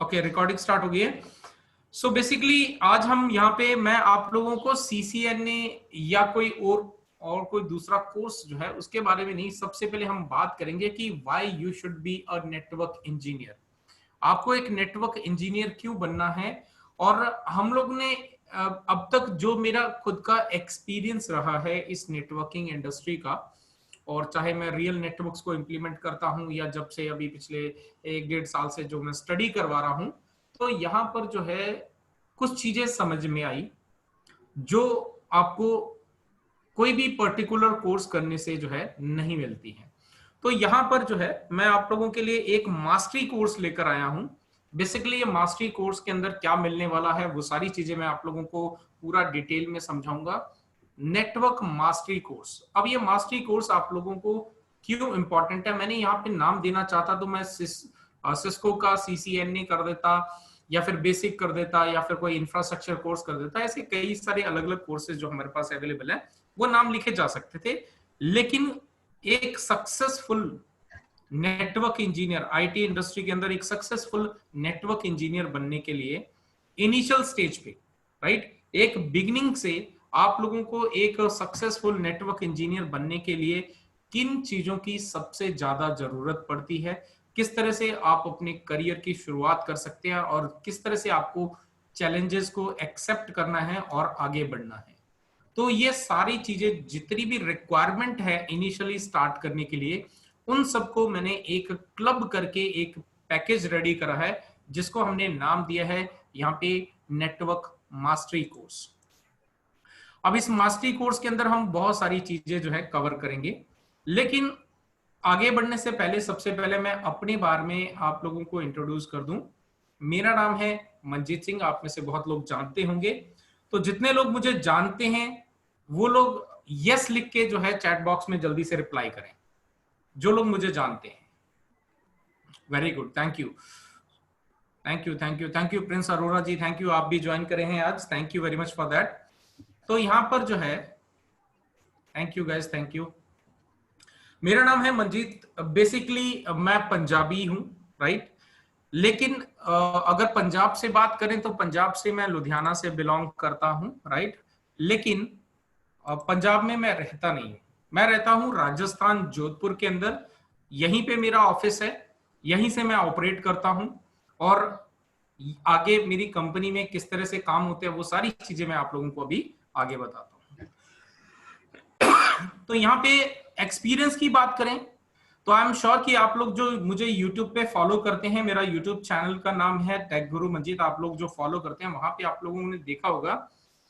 Okay, recording start हो गई है। सो बेसिकली आज हम यहाँ पे मैं आप लोगों को सीसीएनए या कोई और कोई दूसरा कोर्स जो है उसके बारे में नहीं, सबसे पहले हम बात करेंगे कि why you should be a network engineer. आपको एक नेटवर्क इंजीनियर क्यों बनना है। और हम लोग ने अब तक जो मेरा खुद का एक्सपीरियंस रहा है इस नेटवर्किंग इंडस्ट्री का, और चाहे मैं रियल नेटवर्क्स को इम्प्लीमेंट करता हूं या जब से अभी पिछले 1-1.5 साल से जो मैं स्टडी करवा रहा हूं, तो यहाँ पर जो है कुछ चीजें समझ में आई जो आपको कोई भी पर्टिकुलर कोर्स करने से जो है नहीं मिलती है। तो यहाँ पर जो है मैं आप लोगों के लिए एक मास्टरी कोर्स लेकर आया हूं। बेसिकली ये मास्टरी कोर्स के अंदर क्या मिलने वाला है वो सारी चीजें मैं आप लोगों को पूरा डिटेल में समझाऊंगा। Network mastery course. अब ये मास्टरी कोर्स आप लोगों को क्यों इंपॉर्टेंट है, मैंने यहाँ पे नाम देना चाहता तो मैं सिस्को का सीसीएनए कर देता, या फिर बेसिक कर देता, या फिर कोई इंफ्रास्ट्रक्चर कोर्स कर देता। ऐसे कई सारे अलग अलग कोर्सेज जो हमारे पास अवेलेबल है वो नाम लिखे जा सकते थे। लेकिन एक successful network engineer, IT industry के अंदर एक सक्सेसफुल नेटवर्क इंजीनियर बनने के लिए इनिशियल स्टेज पे, राइट, एक बिगिनिंग से आप लोगों को एक सक्सेसफुल नेटवर्क इंजीनियर बनने के लिए किन चीजों की सबसे ज्यादा जरूरत पड़ती है, किस तरह से आप अपने करियर की शुरुआत कर सकते हैं, और किस तरह से आपको चैलेंजेस को एक्सेप्ट करना है और आगे बढ़ना है। तो ये सारी चीजें जितनी भी रिक्वायरमेंट है इनिशियली स्टार्ट करने के लिए, उन सबको मैंने एक क्लब करके एक पैकेज रेडी करा है जिसको हमने नाम दिया है यहाँ पे नेटवर्क मास्टरी कोर्स। अब इस मास्टरी कोर्स के अंदर हम बहुत सारी चीजें जो है कवर करेंगे, लेकिन आगे बढ़ने से पहले सबसे पहले मैं अपने बारे में आप लोगों को इंट्रोड्यूस कर दूं। मेरा नाम है मंजीत सिंह, आप में से बहुत लोग जानते होंगे। तो जितने लोग मुझे जानते हैं वो लोग यस लिख के जो है चैट बॉक्स में जल्दी से रिप्लाई करें, जो लोग मुझे जानते हैं। Very good, thank you thank you thank you thank you Prince Arora ji, thank you, आप भी ज्वाइन करे हैं आज, thank you very much for that. तो यहां पर जो है thank you guys, thank you. मेरा नाम है मंजीत, बेसिकली मैं पंजाबी हूं, राइट, लेकिन अगर पंजाब से बात करें तो पंजाब से मैं लुधियाना से बिलोंग करता हूं, राइट, लेकिन पंजाब में मैं रहता नहीं हूं। मैं रहता हूं राजस्थान जोधपुर के अंदर, यहीं पे मेरा ऑफिस है, यहीं से मैं ऑपरेट करता हूं, और आगे मेरी कंपनी में किस तरह से काम होते हैं वो सारी चीजें मैं आप लोगों को अभी आगे बताता हूं। तो यहाँ पे एक्सपीरियंस की बात करें तो आई एम श्योर कि आप लोग जो मुझे YouTube पे फॉलो करते हैं, मेरा YouTube चैनल का नाम है टेक गुरु मंजीत, आप लोग जो फॉलो करते हैं वहां पे आप लोगों ने देखा होगा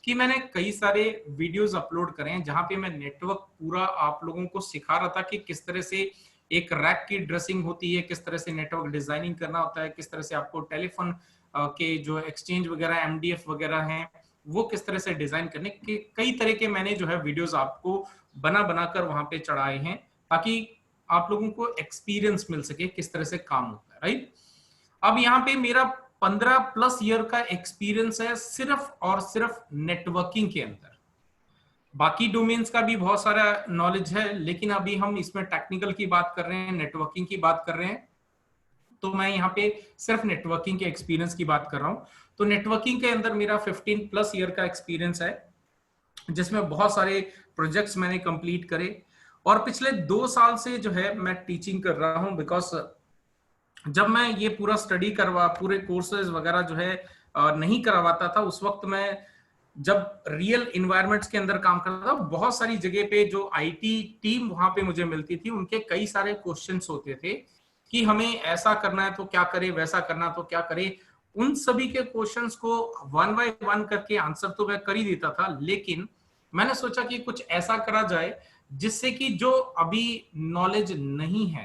कि मैंने कई सारे वीडियोस अपलोड करे हैं जहां पे मैं नेटवर्क पूरा आप लोगों को सिखा रहा था कि किस तरह से एक रैक की ड्रेसिंग होती है, किस तरह से नेटवर्क डिजाइनिंग करना होता है, किस तरह से आपको टेलीफोन के जो एक्सचेंज वगैरह एमडीएफ वगैरह हैं वो किस तरह से डिजाइन करने के कई तरह के मैंने जो है वीडियोस आपको बना बनाकर वहां पे चढ़ाए हैं, ताकि आप लोगों को एक्सपीरियंस मिल सके किस तरह से काम होता है, राइट। अब यहाँ पे मेरा 15+ ईयर का एक्सपीरियंस है सिर्फ और सिर्फ नेटवर्किंग के अंदर। बाकी डोमेन्स का भी बहुत सारा नॉलेज है, लेकिन अभी हम इसमें टेक्निकल की बात कर रहे हैं, नेटवर्किंग की बात कर रहे हैं, तो मैं यहाँ पे सिर्फ नेटवर्किंग के एक्सपीरियंस की बात कर रहा हूँ। तो नेटवर्किंग के अंदर मेरा 15+ ईयर का एक्सपीरियंस है, जिसमें बहुत सारे प्रोजेक्ट्स मैंने कंप्लीट करे, और पिछले 2 साल से जो है मैं टीचिंग कर रहा हूं। बिकॉज जब मैं ये पूरा स्टडी पूरे कोर्सेज वगैरह जो है नहीं करवाता था, उस वक्त मैं जब रियल इन्वायरमेंट्स के अंदर काम करता था, बहुत सारी जगह पे जो आईटी टीम वहां पे मुझे मिलती थी, उनके कई सारे क्वेश्चंस होते थे कि हमें ऐसा करना है तो क्या करे, वैसा करना तो क्या करे। उन सभी के क्वेश्चंस को 1 बाय 1 करके आंसर तो मैं कर ही देता था, लेकिन मैंने सोचा कि कुछ ऐसा करा जाए जिससे कि जो अभी नॉलेज नहीं है,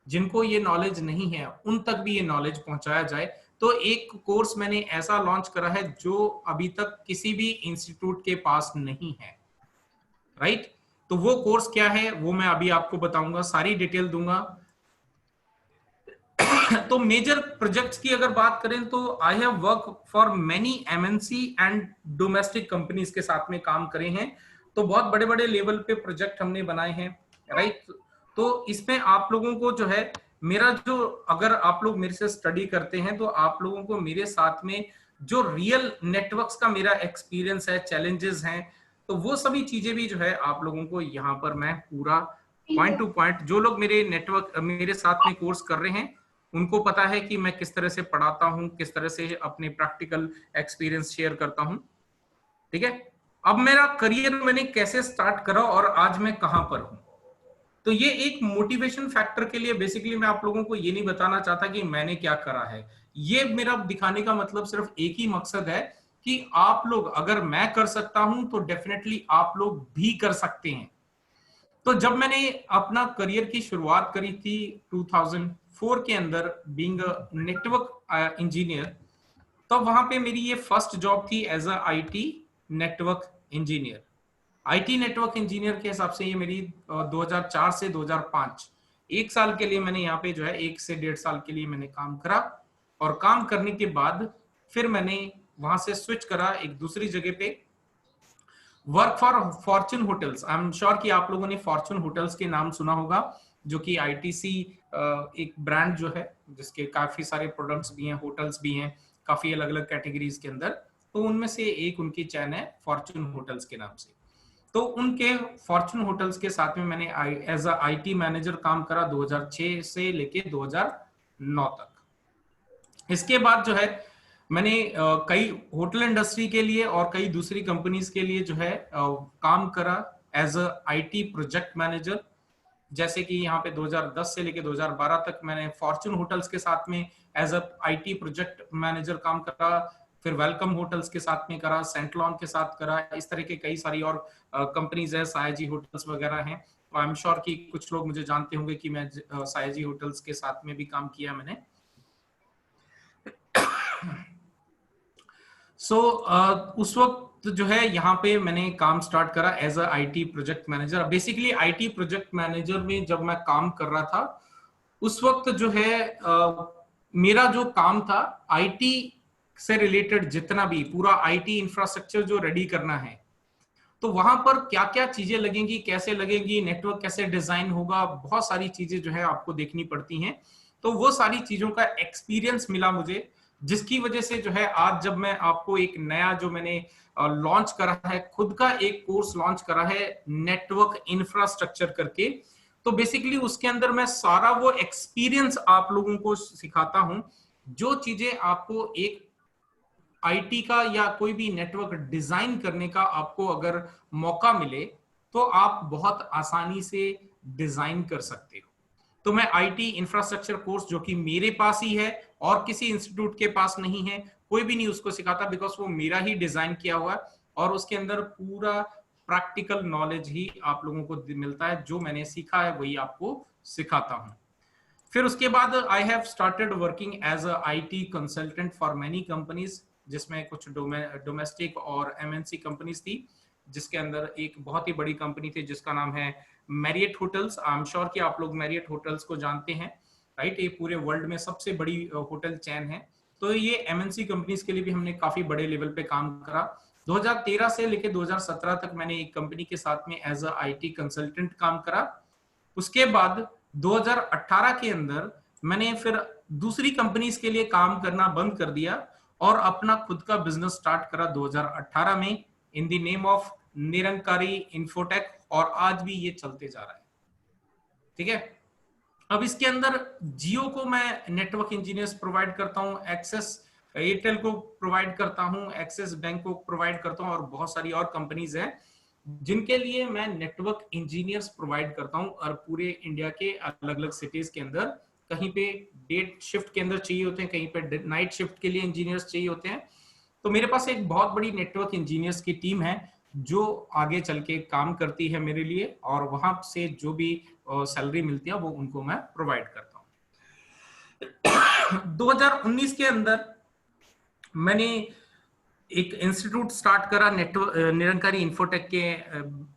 जिनको ये नॉलेज नहीं है, उन तक भी ये नॉलेज पहुंचाया जाए। तो एक कोर्स मैंने ऐसा लॉन्च करा है जो अभी तक किसी भी इंस्टीट्यूट के पास नहीं है, राइट। तो वो कोर्स क्या है वो मैं अभी आपको बताऊंगा, सारी डिटेल दूंगा। तो मेजर प्रोजेक्ट्स की अगर बात करें तो I have work for many MNC and domestic companies के साथ में काम करे हैं, तो बहुत बड़े बड़े लेवल पे प्रोजेक्ट हमने बनाए हैं, राइट। तो इसमें आप लोगों को जो है मेरा जो, अगर आप लोग मेरे से स्टडी करते हैं तो आप लोगों को मेरे साथ में जो रियल नेटवर्क्स का मेरा एक्सपीरियंस है, चैलेंजेस हैं, तो वो सभी चीजें भी जो है आप लोगों को यहाँ पर मैं पूरा पॉइंट टू पॉइंट, जो लोग मेरे नेटवर्क मेरे साथ में कोर्स कर रहे हैं उनको पता है कि मैं किस तरह से पढ़ाता हूं, किस तरह से अपने प्रैक्टिकल एक्सपीरियंस शेयर करता हूं। ठीक है, अब मेरा करियर मैंने कैसे स्टार्ट करा और आज मैं कहां पर हूं, तो ये एक मोटिवेशन फैक्टर के लिए बेसिकली मैं आप लोगों को ये नहीं बताना चाहता कि मैंने क्या करा है। ये मेरा दिखाने का मतलब सिर्फ एक ही मकसद है कि आप लोग, अगर मैं कर सकता हूं तो डेफिनेटली आप लोग भी कर सकते हैं। तो जब मैंने अपना करियर की शुरुआत करी थी 2004 के अंदर, बीइंग अ नेटवर्क इंजीनियर, तो वहां पे मेरी ये फर्स्ट जॉब थी as a IT network engineer. IT network engineer के हिसाब से ये मेरी 2004 से 2005, एक साल के लिए मैंने यहाँ पे जो है 1 से 1.5 साल के लिए मैंने काम करा, और काम करने के बाद फिर मैंने वहां से स्विच करा एक दूसरी जगह पे, work for Fortune hotels. I am sure कि आप लोगों ने फॉर्च्यून होटल्स के नाम सुना होगा, जो कि आईटीसी एक ब्रांड जो है जिसके काफी सारे प्रोडक्ट्स भी हैं, होटल्स भी हैं, काफी अलग अलग कैटेगरीज के अंदर, तो उनमें से एक उनकी चैन है फॉर्च्यून होटल्स के नाम से। तो उनके फॉर्च्यून होटल्स के साथ में मैंने एज अ आईटी मैनेजर काम करा 2006 से लेके 2009 तक। इसके बाद जो है मैंने कई होटल इंडस्ट्री के लिए और कई दूसरी कंपनीज के लिए जो है काम करा as a IT project manager. जैसे कि यहाँ पे 2010 से लेके 2012 तक मैंने फॉर्च्यून होटल्स के साथ में as a IT project manager काम करा, फिर वेलकम होटल्स के साथ में करा, सेंटलॉन के साथ करा, इस तरह के कई सारी और कंपनीज है, सायाजी होटल्स वगैरह हैं। आई एम श्योर कि कुछ लोग मुझे जानते होंगे कि मैं सायाजी होटल्स के साथ में भी काम किया मैंने। उस वक्त जो है यहाँ पे मैंने काम स्टार्ट करा as a IT project manager. Basically IT project manager में जब मैं काम कर रहा था उस वक्त जो है मेरा जो काम था आईटी से रिलेटेड, जितना भी पूरा आईटी इंफ्रास्ट्रक्चर जो रेडी करना है, तो वहां पर क्या क्या चीजें लगेंगी, कैसे लगेंगी, नेटवर्क कैसे डिजाइन होगा, बहुत सारी चीजें जो है आपको देखनी पड़ती हैं। तो वो सारी चीजों का एक्सपीरियंस मिला मुझे, जिसकी वजह से जो है आज जब मैं आपको एक नया जो मैंने लॉन्च करा है, खुद का एक कोर्स लॉन्च करा है नेटवर्क इंफ्रास्ट्रक्चर करके, तो बेसिकली उसके अंदर मैं सारा वो एक्सपीरियंस आप लोगों को सिखाता हूं, जो चीजें आपको एक आईटी का या कोई भी नेटवर्क डिजाइन करने का आपको अगर मौका मिले तो आप बहुत आसानी से डिजाइन कर सकते हो। तो मैं आईटी इंफ्रास्ट्रक्चर कोर्स जो कि मेरे पास ही है और किसी इंस्टीट्यूट के पास नहीं है, कोई भी नहीं उसको सिखाता, बिकॉज वो मेरा ही डिजाइन किया हुआ है और उसके अंदर पूरा प्रैक्टिकल नॉलेज ही आप लोगों को मिलता है, जो मैंने सीखा है वही आपको सिखाता हूं। फिर उसके बाद I have started working as a IT consultant for many companies, जिसमें कुछ डोमेस्टिक और एमएनसी कंपनीज थी, जिसके अंदर एक बहुत ही बड़ी कंपनी थी जिसका नाम है Marriott hotels. I am sure कि आप लोग मैरियट होटल्स को जानते हैं, राइट? ये पूरे वर्ल्ड में सबसे बड़ी होटल चैन है। तो ये एमएनसी कंपनीज के लिए भी हमने काफी बड़े लेवल पे काम करा। 2013 से लेकर 2017 तक मैंने एक कंपनी के साथ में एज अ आईटी कंसल्टेंट काम करा। उसके बाद 2018 के अंदर मैंने फिर दूसरी कंपनीज के लिए काम करना बंद कर दिया और अपना खुद का बिजनेस स्टार्ट करा 2018 में in the name of Nirankari infotech, और आज भी ये चलते जा रहा है। ठीक है, अब इसके अंदर जियो को मैं नेटवर्क इंजीनियर्स प्रोवाइड करता हूं, एक्सेस एयरटेल को प्रोवाइड करता हूं, एक्सिस बैंक को प्रोवाइड करता हूं, और बहुत सारी और कंपनीज हैं जिनके लिए मैं नेटवर्क इंजीनियर्स प्रोवाइड करता हूं। और पूरे इंडिया के अलग अलग सिटीज के अंदर, कहीं पे डेट शिफ्ट के अंदर चाहिए होते हैं, कहीं पे नाइट शिफ्ट के लिए इंजीनियर्स चाहिए होते हैं। तो मेरे पास एक बहुत बड़ी नेटवर्क इंजीनियर्स की टीम है जो आगे चल के काम करती है मेरे लिए, और वहां से जो भी सैलरी मिलती है वो उनको मैं प्रोवाइड करता हूं। 2019 के अंदर मैंने एक इंस्टीट्यूट स्टार्ट करा नेटवर्क निरंकारी इंफोटेक के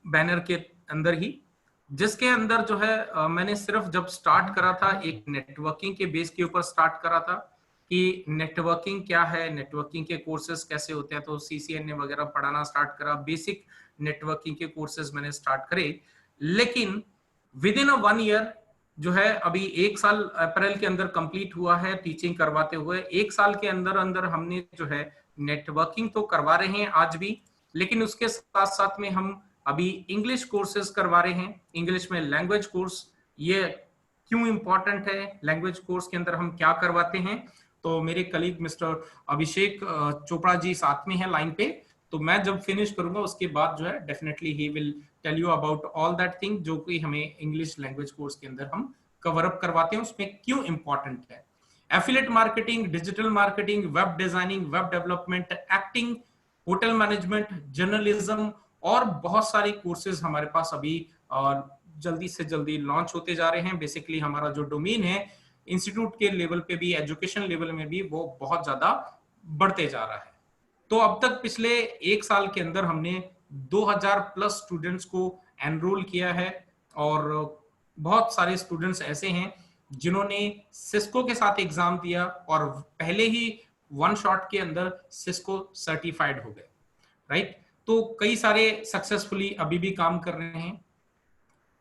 बैनर के अंदर ही, जिसके अंदर जो है मैंने सिर्फ जब स्टार्ट करा था एक नेटवर्किंग के बेस के ऊपर स्टार्ट करा था कि नेटवर्किंग क्या है, नेटवर्किंग के कोर्सेज कैसे होते हैं, तो सीसीएनए वगैरह पढ़ाना स्टार्ट करा, बेसिक नेटवर्किंग के कोर्सेज मैंने स्टार्ट करे। लेकिन विद इन 1 ईयर जो है अभी 1 साल अप्रैल के अंदर कंप्लीट हुआ है टीचिंग करवाते हुए। 1 साल के अंदर अंदर हमने जो है नेटवर्किंग तो करवा रहे हैं आज भी, लेकिन उसके साथ साथ में हम अभी इंग्लिश कोर्सेज करवा रहे हैं, इंग्लिश में लैंग्वेज कोर्स। ये क्यों इंपॉर्टेंट है, लैंग्वेज कोर्स के अंदर हम क्या करवाते हैं, तो मेरे कलीग मिस्टर अभिषेक चोपड़ा जी साथ में है लाइन पे, तो मैं जब फिनिश करूंगा उसके बाद जो है डेफिनेटली ही will tell you about all that thing जो कि हमें इंग्लिश लैंग्वेज कोर्स के अंदर हम कवर अप करवाते हैं, उसमें क्यों इंपॉर्टेंट है। Affiliate marketing, digital marketing, web designing, web development, acting, hotel management, journalism और बहुत सारे कोर्सेज हमारे पास अभी जल्दी से जल्दी लॉन्च होते जा रहे हैं। बेसिकली हमारा जो डोमेन है इंस्टीट्यूट के लेवल पे भी, एजुकेशन लेवल में भी वो बहुत ज्यादा बढ़ते जा रहा है। तो अब तक पिछले 1 साल के अंदर हमने 2000 प्लस स्टूडेंट्स को एनरोल किया है और बहुत सारे स्टूडेंट्स ऐसे हैं जिन्होंने सिस्को के साथ एग्जाम दिया और पहले ही 1 शॉट के अंदर सिस्को सर्टिफाइड हो गए, राइट। तो कई सारे सक्सेसफुली अभी भी काम कर रहे हैं।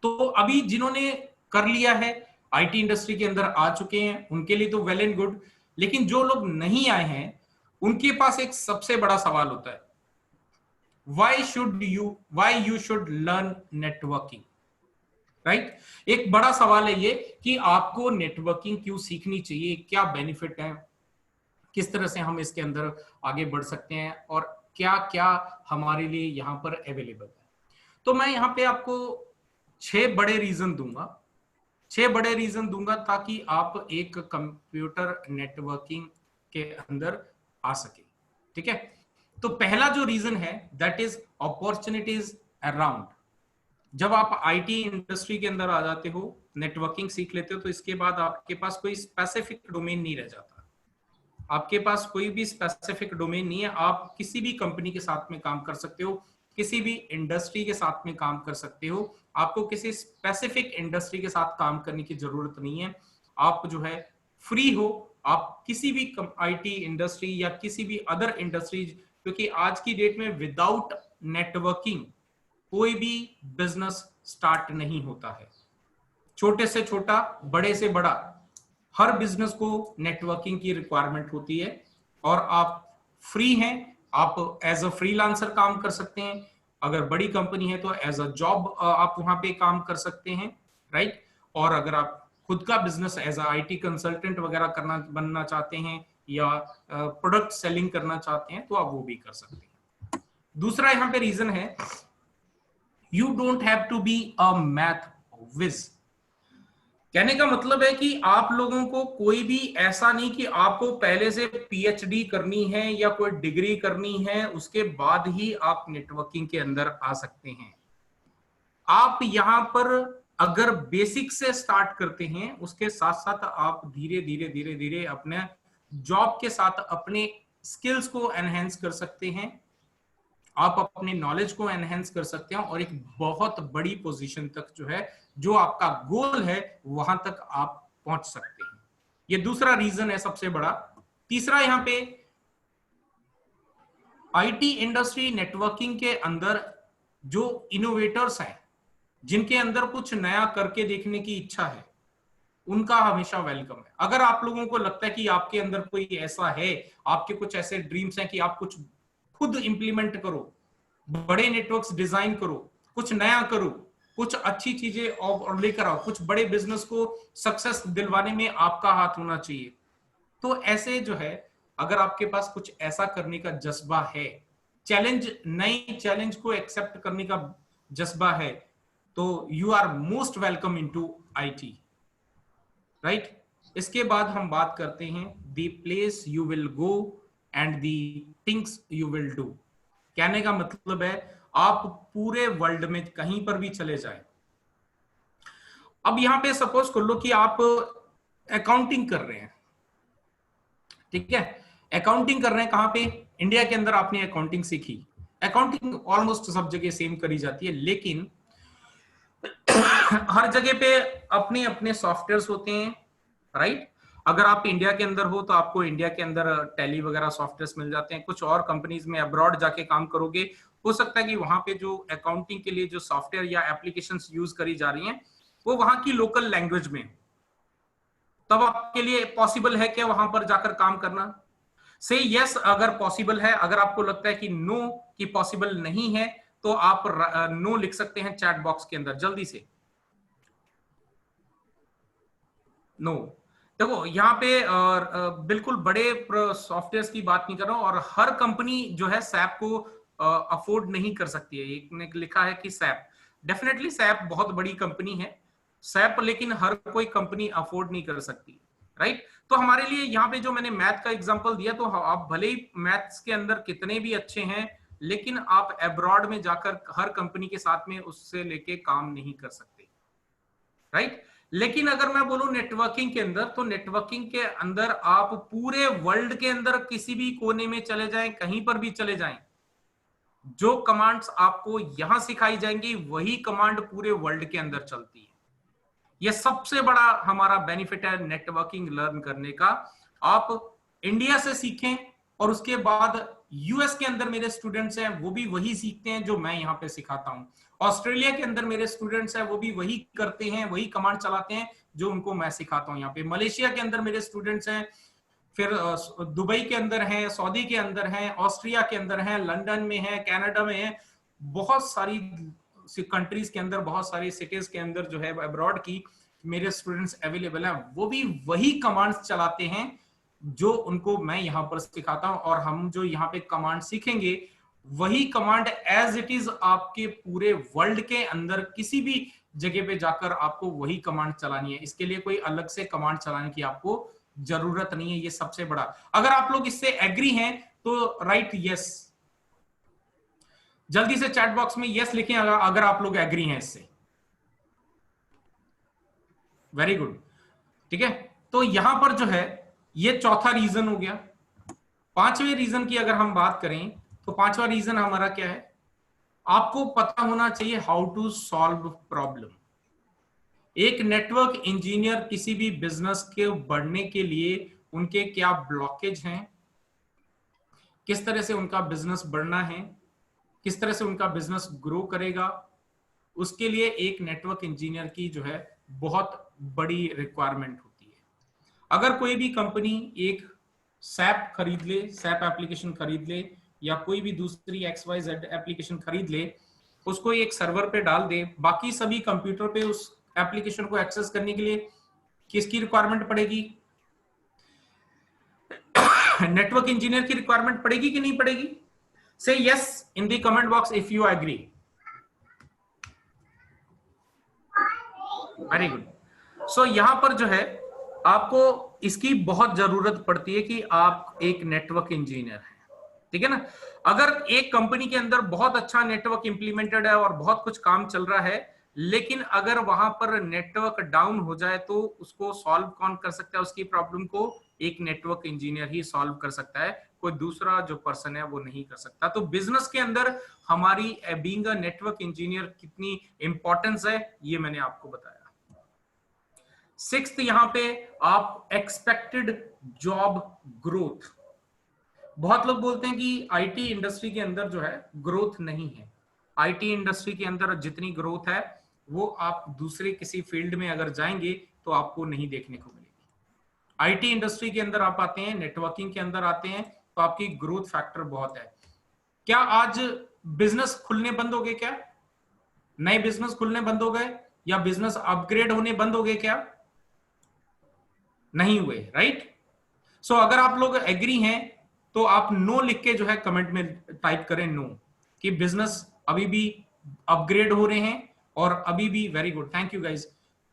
तो अभी जिन्होंने कर लिया है, आईटी इंडस्ट्री के अंदर आ चुके हैं, उनके लिए तो वेल एंड गुड, लेकिन जो लोग नहीं आए हैं उनके पास एक सबसे बड़ा सवाल होता है, why you should learn networking, right. एक बड़ा सवाल है ये कि आपको नेटवर्किंग क्यों सीखनी चाहिए, क्या बेनिफिट है, किस तरह से हम इसके अंदर आगे बढ़ सकते हैं और क्या क्या हमारे लिए यहाँ पर अवेलेबल है। तो मैं यहाँ पे आपको 6 बड़े रीजन दूंगा, 6 बड़े रीजन दूंगा ताकि आप एक कंप्यूटर नेटवर्किंग के अंदर आ सके, ठीक है। तो पहला जो रीजन है दैट इज अपॉर्चुनिटीज अराउंड। जब आप आईटी इंडस्ट्री के अंदर आ जाते हो, नेटवर्किंग सीख लेते हो, तो इसके बाद आपके पास कोई स्पेसिफिक डोमेन नहीं रह जाता, आपके पास कोई भी स्पेसिफिक डोमेन नहीं है। आप किसी भी कंपनी के साथ में काम कर सकते हो, किसी भी इंडस्ट्री के साथ में काम कर सकते हो, आपको किसी स्पेसिफिक इंडस्ट्री के साथ काम करने की जरूरत नहीं है। आप जो है फ्री हो, आप किसी भी आईटी इंडस्ट्री या किसी भी अदर इंडस्ट्री, क्योंकि आज की डेट में विदाउट नेटवर्किंग कोई भी बिजनेस स्टार्ट नहीं होता है। छोटे से छोटा, बड़े से बड़ा, हर बिजनेस को नेटवर्किंग की रिक्वायरमेंट होती है। और आप फ्री हैं, आप एज अ फ्रीलांसर काम कर सकते हैं, अगर बड़ी कंपनी है तो एज अ जॉब आप वहां पे काम कर सकते हैं, राइट। और अगर आप खुद का business as a IT consultant वगैरह बनना चाहते हैं या प्रोडक्ट सेलिंग करना चाहते हैं तो आप वो भी कर सकते हैं। दूसरा यहाँ पे रीजन है, you don't have to be a math whiz. कहने का मतलब है कि आप लोगों को कोई भी ऐसा नहीं कि आपको पहले से पीएचडी करनी है या कोई डिग्री करनी है उसके बाद ही आप नेटवर्किंग के अंदर आ सकते हैं। आप यहां पर अगर बेसिक से स्टार्ट करते हैं, उसके साथ साथ आप धीरे धीरे धीरे धीरे अपने जॉब के साथ अपने स्किल्स को एनहेंस कर सकते हैं, आप अपने नॉलेज को एनहेंस कर सकते हैं और एक बहुत बड़ी पोजीशन तक जो है, जो आपका गोल है, वहां तक आप पहुंच सकते हैं। ये दूसरा रीजन है सबसे बड़ा। तीसरा, यहां पे आईटी इंडस्ट्री नेटवर्किंग के अंदर जो इनोवेटर्स हैं, जिनके अंदर कुछ नया करके देखने की इच्छा है, उनका हमेशा वेलकम है। अगर आप लोगों को लगता है कि आपके अंदर कोई ऐसा है, आपके कुछ ऐसे ड्रीम्स हैं कि आप कुछ खुद इंप्लीमेंट करो, बड़े नेटवर्क्स डिजाइन करो, कुछ नया करो, कुछ अच्छी चीजें और लेकर आओ, कुछ बड़े बिजनेस को सक्सेस दिलवाने में आपका हाथ होना चाहिए, तो ऐसे जो है, अगर आपके पास कुछ ऐसा करने का जज्बा है, चैलेंज, नई चैलेंज को एक्सेप्ट करने का जज्बा है, तो you are most welcome into IT, right. इसके बाद हम बात करते हैं the place you will go and the things you will do. कहने का मतलब है आप पूरे वर्ल्ड में कहीं पर भी चले जाएं। अब यहां पे सपोज कर लो कि आप अकाउंटिंग कर रहे हैं, ठीक है, अकाउंटिंग कर रहे हैं कहां पे, इंडिया के अंदर आपने अकाउंटिंग सीखी, अकाउंटिंग ऑलमोस्ट सब जगह सेम करी जाती है, लेकिन हर जगह पे अपने अपने सॉफ्टवेयर्स होते हैं, राइट। अगर आप इंडिया के अंदर हो तो आपको इंडिया के अंदर टैली वगैरह सॉफ्टवेयर्स मिल जाते हैं। कुछ और कंपनीज में अब्रॉड जाके काम करोगे, हो सकता है कि वहां पे जो अकाउंटिंग के लिए जो सॉफ्टवेयर या एप्लीकेशंस यूज करी जा रही हैं वो वहां की लोकल लैंग्वेज में, तब आपके लिए पॉसिबल है क्या वहां पर जाकर काम करना? से यस अगर पॉसिबल है। अगर आपको लगता है कि नो कि पॉसिबल नहीं है, तो आप नो लिख सकते हैं चैट बॉक्स के अंदर जल्दी से। नो। देखो यहाँ पे बिल्कुल बड़े सॉफ्टवेयर की बात नहीं कर रहा हूं, और हर कंपनी जो है सैप को अफोर्ड नहीं कर सकती है। एक ने लिखा है कि सैप, डेफिनेटली सैप बहुत बड़ी कंपनी है सैप, लेकिन हर कोई कंपनी अफोर्ड नहीं कर सकती, राइट? तो हमारे लिए यहाँ पे जो मैंने मैथ का एग्जांपल दिया, तो आप भले ही मैथ्स के अंदर कितने भी अच्छे हैं, लेकिन आप अब्रॉड में जाकर हर कंपनी के साथ में उससे लेके काम नहीं कर सकते, राइट? लेकिन अगर मैं बोलूं नेटवर्किंग के अंदर, तो नेटवर्किंग के अंदर आप पूरे वर्ल्ड के अंदर किसी भी कोने में चले जाएं, कहीं पर भी चले जाएं, जो कमांड्स आपको यहां सिखाई जाएंगी वही कमांड पूरे वर्ल्ड के अंदर चलती है। यह सबसे बड़ा हमारा बेनिफिट है नेटवर्किंग लर्न करने का। आप इंडिया से सीखें और उसके बाद यूएस के अंदर मेरे स्टूडेंट्स हैं वो भी वही सीखते हैं जो मैं यहाँ पे सिखाता हूँ। ऑस्ट्रेलिया के अंदर मेरे स्टूडेंट्स हैं वो भी वही करते हैं, वही कमांड चलाते हैं जो उनको मैं सिखाता हूँ यहाँ पे। मलेशिया के अंदर मेरे स्टूडेंट्स हैं, फिर दुबई के अंदर हैं, सऊदी के अंदर हैं, ऑस्ट्रिया के अंदर हैं, लंदन में है, कनाडा में है, बहुत सारी कंट्रीज के अंदर, बहुत सारी सिटीज के अंदर जो है अब्रॉड की मेरे स्टूडेंट्स अवेलेबल हैं। वो भी वही कमांड्स चलाते हैं जो उनको मैं यहाँ पर सिखाता हूं, और हम जो यहाँ पे कमांड सीखेंगे वही कमांड एज इट इज आपके पूरे वर्ल्ड के अंदर किसी भी जगह पे जाकर आपको वही कमांड चलानी है। इसके लिए कोई अलग से कमांड चलाने की आपको जरूरत नहीं है। ये सबसे बड़ा, अगर आप लोग इससे एग्री हैं तो राइट यस, जल्दी से चैट बॉक्स में यस लिखें अगर आप लोग एग्री हैं इससे। वेरी गुड, ठीक है। तो यहां पर जो है ये चौथा रीजन हो गया। पांचवें रीजन की अगर हम बात करें तो पांचवा रीजन हमारा क्या है? आपको पता होना चाहिए हाउ टू सॉल्व प्रॉब्लम। एक नेटवर्क इंजीनियर किसी भी बिजनेस के बढ़ने के लिए उनके क्या ब्लॉकेज हैं, किस तरह से उनका बिजनेस बढ़ना है, किस तरह से उनका बिजनेस ग्रो करेगा, उसके लिए एक नेटवर्क इंजीनियर की जो है बहुत बड़ी रिक्वायरमेंट होती है। अगर कोई भी कंपनी एक सैप खरीद ले, सैप एप्लीकेशन खरीद ले, या कोई भी दूसरी XYZ एप्लीकेशन खरीद ले, उसको एक सर्वर पे डाल दे, बाकी सभी कंप्यूटर पे उस एप्लीकेशन को एक्सेस करने के लिए किसकी रिक्वायरमेंट पड़ेगी? नेटवर्क इंजीनियर की रिक्वायरमेंट पड़ेगी कि नहीं पड़ेगी? से yes in the comment box if you agree. Very good. So यहां पर जो है आपको इसकी बहुत जरूरत पड़ती है कि आप एक नेटवर्क इंजीनियर हैं, ठीक है ना। अगर एक कंपनी के अंदर बहुत अच्छा नेटवर्क इंप्लीमेंटेड है और बहुत कुछ काम चल रहा है, लेकिन अगर वहां पर नेटवर्क डाउन हो जाए तो उसको सॉल्व कौन कर सकता है? उसकी प्रॉब्लम को एक नेटवर्क इंजीनियर ही सॉल्व कर सकता है, कोई दूसरा जो पर्सन है वो नहीं कर सकता। तो बिजनेस के अंदर हमारी बीइंग अ नेटवर्क इंजीनियर कितनी इंपॉर्टेंस है ये मैंने आपको बताया। सिक्स्थ, यहां पे आप एक्सपेक्टेड जॉब ग्रोथ। बहुत लोग बोलते हैं कि आईटी इंडस्ट्री के अंदर जो है ग्रोथ नहीं है। आईटी इंडस्ट्री के अंदर जितनी ग्रोथ है वो आप दूसरे किसी फील्ड में अगर जाएंगे तो आपको नहीं देखने को मिलेगी। आईटी इंडस्ट्री के अंदर आप आते हैं, नेटवर्किंग के अंदर आते हैं, तो आपकी ग्रोथ फैक्टर बहुत है। क्या आज बिजनेस खुलने बंद हो गए? क्या नए बिजनेस खुलने बंद हो गए, या बिजनेस अपग्रेड होने बंद हो गए? क्या नहीं हुए, राइट? सो अगर आप लोग एग्री हैं तो आप नो लिख के जो है कमेंट में टाइप करें नो, कि बिजनेस अभी भी अपग्रेड हो रहे हैं और अभी भी। Very good, thank you guys.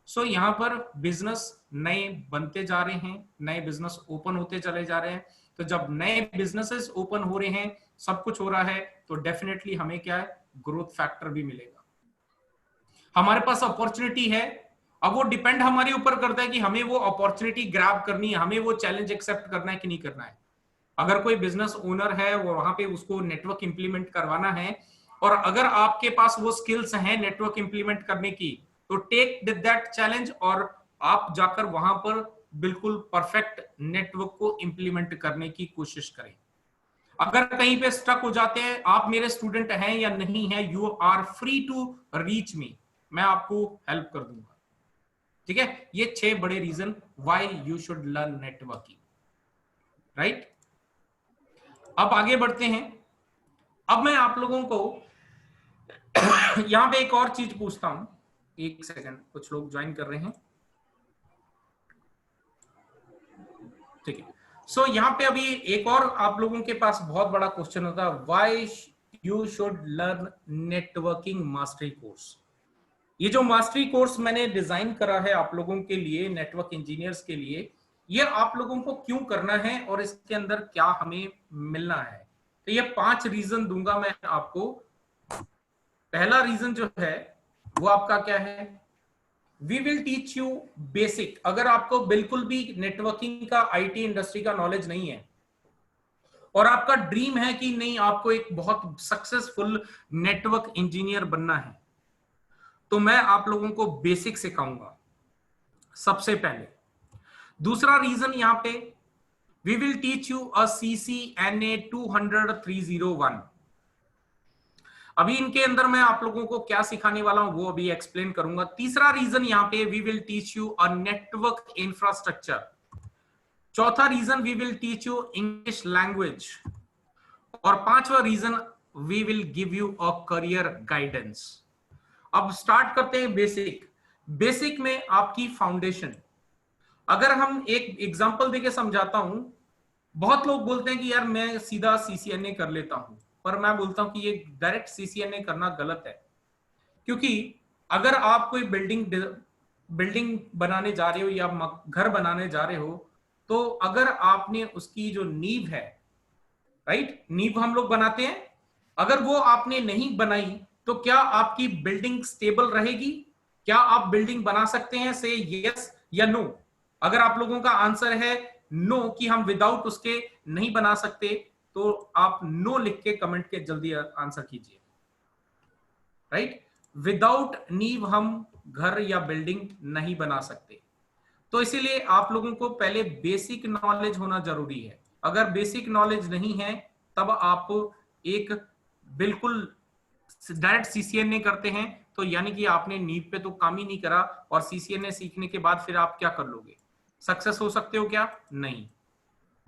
So यहां पर बिजनेस नए बनते जा रहे हैं, नए बिजनेस ओपन होते चले जा रहे हैं। तो जब नए बिजनेसेस ओपन हो रहे हैं, सब कुछ हो रहा है, तो डेफिनेटली हमें क्या है? ग्रोथ फैक्टर भी मिलेगा। हमारे पास अपॉर्चुनिटी है। अब वो डिपेंड हमारे ऊपर करता है कि हमें वो अपॉर्चुनिटी ग्रैब करनी है, हमें वो चैलेंज एक्सेप्ट करना है कि नहीं करना है। अगर कोई बिजनेस ओनर है वो वहां पे उसको नेटवर्क इंप्लीमेंट करवाना है, और अगर आपके पास वो स्किल्स हैं नेटवर्क इंप्लीमेंट करने की, तो टेक दैट चैलेंज और आप जाकर वहां पर बिल्कुल परफेक्ट नेटवर्क को इंप्लीमेंट करने की कोशिश करें। अगर कहीं पे स्टक हो जाते हैं, आप मेरे स्टूडेंट हैं या नहीं है, you are free to reach me, मैं आपको हेल्प कर दूंगा। ठीक है, ये 6 बड़े reason why you should learn networking, right. अब आगे बढ़ते हैं। अब मैं आप लोगों को यहां पे एक और चीज पूछता हूं, एक सेकंड, कुछ लोग ज्वाइन कर रहे हैं, ठीक है। सो यहाँ पे अभी एक और आप लोगों के पास बहुत बड़ा क्वेश्चन होता है, why you should learn networking mastery course. ये जो मास्टरी कोर्स मैंने डिजाइन करा है आप लोगों के लिए, नेटवर्क इंजीनियर्स के लिए, ये आप लोगों को क्यों करना है और इसके अंदर क्या हमें मिलना है। तो ये 5 रीजन दूंगा मैं आपको। पहला रीजन जो है वो आपका क्या है, we will teach you basic. अगर आपको बिल्कुल भी नेटवर्किंग का, आईटी इंडस्ट्री का नॉलेज नहीं है और आपका ड्रीम है कि नहीं आपको एक बहुत सक्सेसफुल नेटवर्क इंजीनियर बनना है, तो मैं आप लोगों को बेसिक सिखाऊंगा सबसे पहले। दूसरा रीजन यहां पे, we will teach you a CCNA 200-301। अभी इनके अंदर मैं आप लोगों को क्या सिखाने वाला हूं वो अभी एक्सप्लेन करूंगा। तीसरा रीजन यहां पे, we will teach you a network infrastructure. चौथा reason, we will teach you English language. और पांचवा reason, we will give you a career guidance. अब स्टार्ट करते हैं बेसिक। बेसिक में आपकी फाउंडेशन, अगर हम एक एग्जांपल देके समझाता हूं, बहुत लोग बोलते हैं कि यार मैं सीधा CCNA कर लेता हूं, पर मैं बोलता हूं कि ये डायरेक्ट CCNA करना गलत है। क्योंकि अगर आप कोई बिल्डिंग बनाने जा रहे हो या घर बनाने जा रहे हो, तो अगर आपने उसकी जो नींव है, राइट, नींव हम लोग बनाते हैं, अगर वो आपने नहीं बनाई तो क्या आपकी बिल्डिंग स्टेबल रहेगी? क्या आप बिल्डिंग बना सकते हैं? से यस या नो। अगर आप लोगों का आंसर है नो कि हम विदाउट उसके नहीं बना सकते, तो आप नो लिख के कमेंट के जल्दी आंसर कीजिए, राइट। विदाउट नींव हम घर या बिल्डिंग नहीं बना सकते। तो इसीलिए आप लोगों को पहले बेसिक नॉलेज होना जरूरी है। अगर बेसिक नॉलेज नहीं है तब आप एक बिल्कुल डायरेक्ट CCNA करते हैं, तो यानी कि आपने नींव पे तो काम ही नहीं करा, और CCNA सीखने के बाद फिर आप क्या कर लोगे? सक्सेस हो सकते हो क्या? नहीं।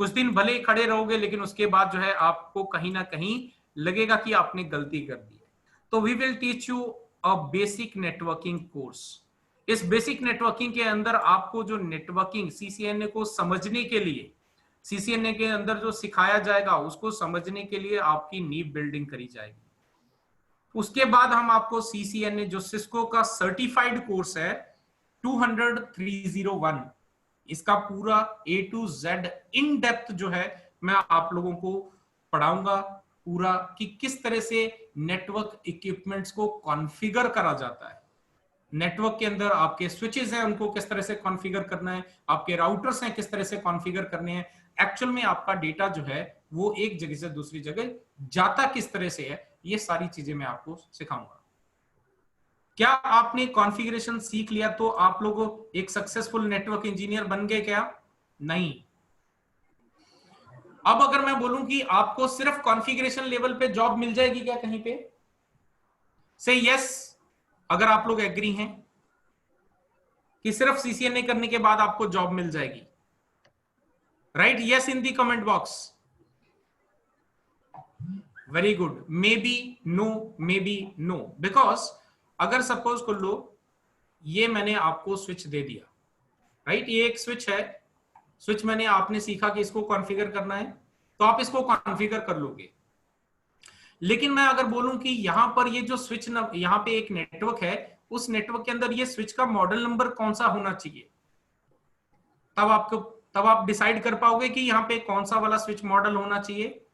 कुछ दिन भले ही खड़े रहोगे, लेकिन उसके बाद जो है आपको कहीं ना कहीं लगेगा कि आपने गलती कर दी है। तो we will teach you a basic networking course. इस बेसिक नेटवर्किंग के अंदर आपको जो नेटवर्किंग CCNA को समझने के लिए, CCNA के अंदर जो सिखाया जाएगा उसको समझने के लिए आपकी नींव बिल्डिंग करी जाएगी। उसके बाद हम आपको CCNA जो सिस्को का सर्टिफाइड कोर्स है 200-301, इसका पूरा A to Z in depth जो है मैं आप लोगों को पढ़ाऊंगा पूरा, कि किस तरह से नेटवर्क इक्विपमेंट्स को कॉन्फ़िगर करा जाता है। नेटवर्क के अंदर आपके स्विचेस हैं, उनको किस तरह से कॉन्फ़िगर करना है, आपके राउटर्स हैं किस तरह से कॉन्फ़िगर करने हैं, एक्चुअल में आपका डेटा जो है वो एक जगह से दूसरी जगह जाता किस तरह से है, ये सारी चीजें मैं आपको सिखाऊंगा। क्या आपने कॉन्फ़िगरेशन सीख लिया तो आप लोग एक सक्सेसफुल नेटवर्क इंजीनियर बन गए क्या? नहीं। अब अगर मैं बोलूं कि आपको सिर्फ कॉन्फ़िगरेशन लेवल पे जॉब मिल जाएगी क्या कहीं पे? से यस, अगर आप लोग एग्री हैं कि सिर्फ CCNA करने के बाद आपको जॉब मिल जाएगी, right? Yes in the comment box. Very good. Maybe no, maybe no, because अगर सपोज कर लो ये मैंने आपको स्विच दे दिया, राइट, ये एक स्विच है, स्विच मैंने आपने सीखा कि इसको कॉन्फ़िगर करना है, तो आप इसको कॉन्फ़िगर कर लोगे। लेकिन मैं अगर बोलूं कि यहां पर ये जो स्विच यहां पे एक नेटवर्क है, उस नेटवर्क के अंदर ये स्विच का मॉडल नंबर कौन सा होना चाहिए, तब आप डिसाइड कर पाओगे कि यहां पे कौन सा वाला स्विच मॉडल होना चाहिए।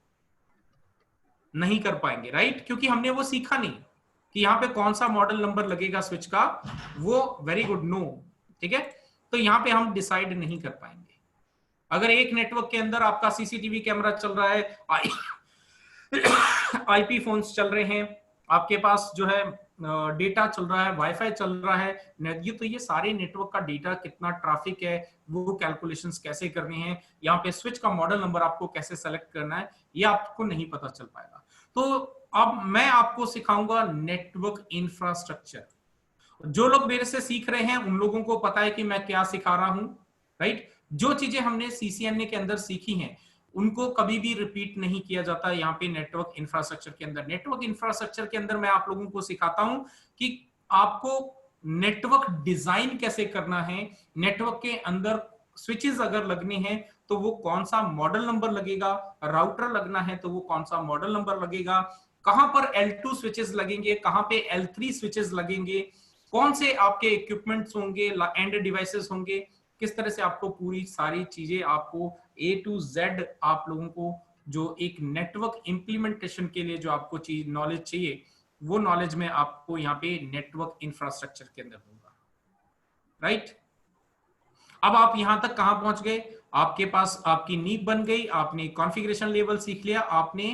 नहीं कर पाएंगे, राइट, क्योंकि हमने वो सीखा नहीं कि यहाँ पे कौन सा मॉडल नंबर लगेगा स्विच का। वो वेरी गुड, नो, ठीक है। तो यहाँ पे हम डिसाइड नहीं कर पाएंगे। अगर एक नेटवर्क के अंदर आपका CCTV कैमरा चल रहा है, IP फोन्स चल रहे हैं, आपके पास जो है डेटा चल रहा है, वाईफाई चल रहा है, तो ये सारे नेटवर्क का डेटा, कितना ट्रैफिक है, वो कैलकुलेशंस कैसे करने हैं, यहाँ पे स्विच का मॉडल नंबर आपको कैसे सेलेक्ट करना है, ये आपको नहीं पता चल पाएगा। तो अब मैं आपको सिखाऊंगा नेटवर्क इंफ्रास्ट्रक्चर। जो लोग मेरे से सीख रहे हैं उन लोगों को पता है कि मैं क्या सिखा रहा हूं, राइट। जो चीजें हमने सीसीएनए के अंदर सीखी हैं उनको कभी भी रिपीट नहीं किया जाता यहाँ पे नेटवर्क इंफ्रास्ट्रक्चर के अंदर। नेटवर्क इंफ्रास्ट्रक्चर के अंदर मैं आप लोगों को सिखाता हूं कि आपको नेटवर्क डिजाइन कैसे करना है, नेटवर्क के अंदर स्विचेस अगर लगने हैं तो वो कौन सा मॉडल नंबर लगेगा, राउटर लगना है तो वो कौन सा मॉडल नंबर लगेगा, कहां पर L2 स्विचेस लगेंगे, कहां पे L3 स्विचेस लगेंगे, कौन से आपके इक्विपमेंट्स होंगे, एंड डिवाइसेस होंगे, किस तरह से आपको पूरी सारी चीजें आपको A to Z आप लोगों को जो एक नेटवर्क इंप्लीमेंटेशन के लिए जो आपको चीज नॉलेज चाहिए वो नॉलेज में आपको यहाँ पे नेटवर्क इंफ्रास्ट्रक्चर के अंदर होगा, राइट। अब आप यहां तक कहां पहुंच गए, आपके पास आपकी नींव बन गई, आपने कॉन्फ़िगरेशन लेवल सीख लिया, आपने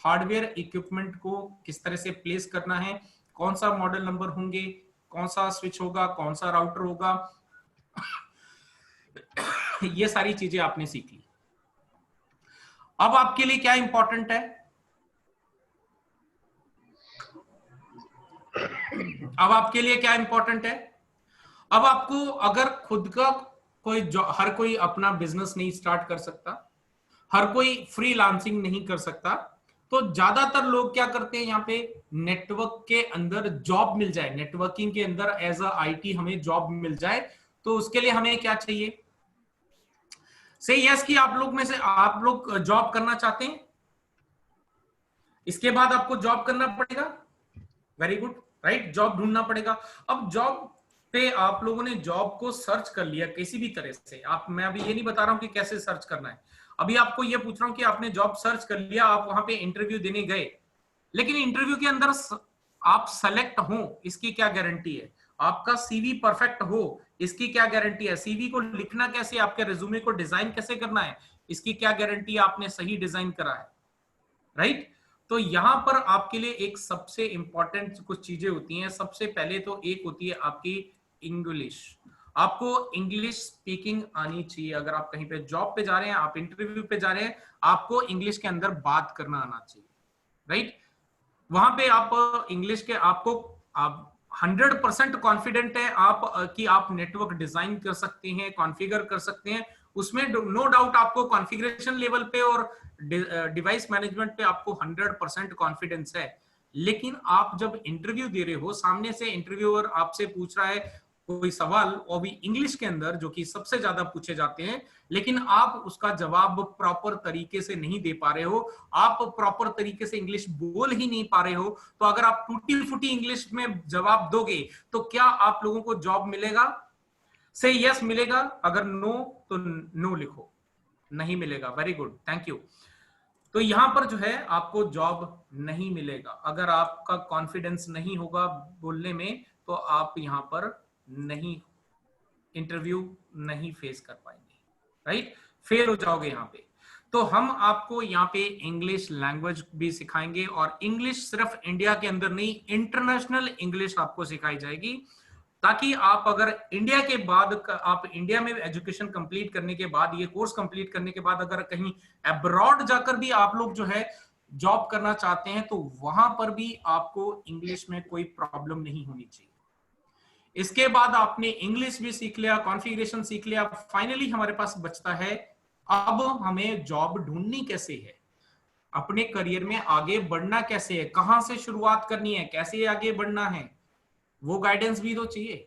हार्डवेयर इक्विपमेंट को किस तरह से प्लेस करना है, कौन सा मॉडल नंबर होंगे, कौन सा स्विच होगा, कौन सा राउटर होगा, ये सारी चीजें आपने सीख ली। अब आपके लिए क्या इंपॉर्टेंट है, अब आपके लिए क्या इंपॉर्टेंट है, अब आपको अगर खुद का कोई हर कोई अपना बिजनेस नहीं स्टार्ट कर सकता, हर कोई फ्रीलांसिंग नहीं कर सकता, तो ज्यादातर लोग क्या करते हैं यहाँ पे नेटवर्क के अंदर जॉब मिल जाए, नेटवर्किंग के अंदर एज अ आईटी हमें जॉब मिल जाए, तो उसके लिए हमें क्या चाहिए, से यस कि आप लोग में से आप लोग जॉब करना चाहते हैं, इसके बाद आपको जॉब करना पड़ेगा, वेरी गुड, राइट, जॉब ढूंढना पड़ेगा। अब जॉब पे आप लोगों ने जॉब को सर्च कर लिया किसी भी तरह से, आप, मैं अभी ये नहीं बता रहा हूं कि कैसे सर्च करना है, अभी आपको ये पूछ रहा हूं कि आपने जॉब सर्च कर लिया, आप वहां पे इंटरव्यू देने गए, लेकिन इंटरव्यू के अंदर आप सेलेक्ट हो इसकी क्या गारंटी है, आपका सीवी परफेक्ट हो इसकी क्या गारंटी है, सीवी को लिखना कैसे, आपके रिज्यूमे को डिजाइन कैसे करना है, इसकी क्या गारंटी है आपने सही डिजाइन करा है, राइट। तो यहां पर आपके लिए एक सबसे इंपॉर्टेंट कुछ चीजें होती हैं। सबसे पहले तो एक होती है आपकी इंग्लिश, आपको इंग्लिश स्पीकिंग आनी चाहिए। अगर आप कहीं पे जॉब पे जा रहे हैं, आप इंटरव्यू पे जा रहे हैं, आपको इंग्लिश के अंदर बात करना आना चाहिए, राइट। वहां पे आप इंग्लिश के आपको आप 100% कॉन्फिडेंट है आप कि आप नेटवर्क डिजाइन कर सकते हैं, कॉन्फ़िगर कर सकते हैं, उसमें नो डाउट आपको कॉन्फ़िगरेशन लेवल पे और डिवाइस मैनेजमेंट पे आपको 100% कॉन्फिडेंस है। लेकिन आप जब इंटरव्यू दे रहे हो, सामने से इंटरव्यूअर आपसे पूछ रहा है कोई सवाल, और भी इंग्लिश के अंदर, जो कि सबसे ज्यादा पूछे जाते हैं, लेकिन आप उसका जवाब प्रॉपर तरीके से नहीं दे पा रहे हो, आप प्रॉपर तरीके से इंग्लिश बोल ही नहीं पा रहे हो, तो अगर आप टूटी फूटी इंग्लिश में जवाब दोगे तो क्या आप लोगों को जॉब मिलेगा, से यस मिलेगा, अगर नो तो नो लिखो, नहीं मिलेगा, वेरी गुड, थैंक यू। तो यहां पर जो है आपको जॉब नहीं मिलेगा, अगर आपका कॉन्फिडेंस नहीं होगा बोलने में तो आप यहां पर नहीं, इंटरव्यू नहीं फेस कर पाएंगे, राइट, फेल हो जाओगे यहां पे। तो हम आपको यहाँ पे इंग्लिश लैंग्वेज भी सिखाएंगे, और इंग्लिश सिर्फ इंडिया के अंदर नहीं, इंटरनेशनल इंग्लिश आपको सिखाई जाएगी, ताकि आप अगर इंडिया के बाद, आप इंडिया में एजुकेशन कंप्लीट करने के बाद, ये कोर्स कंप्लीट करने के बाद अगर कहीं अब्रॉड जाकर भी आप लोग जो है जॉब करना चाहते हैं, तो वहां पर भी आपको इंग्लिश में कोई प्रॉब्लम नहीं होनी चाहिए। इसके बाद आपने इंग्लिश भी सीख लिया, कॉन्फ़िगरेशन सीख लिया, फाइनली हमारे पास बचता है अब हमें जॉब ढूंढनी कैसे है, अपने करियर में आगे बढ़ना कैसे है, कहां से शुरुआत करनी है, कैसे आगे बढ़ना है, वो गाइडेंस भी तो चाहिए।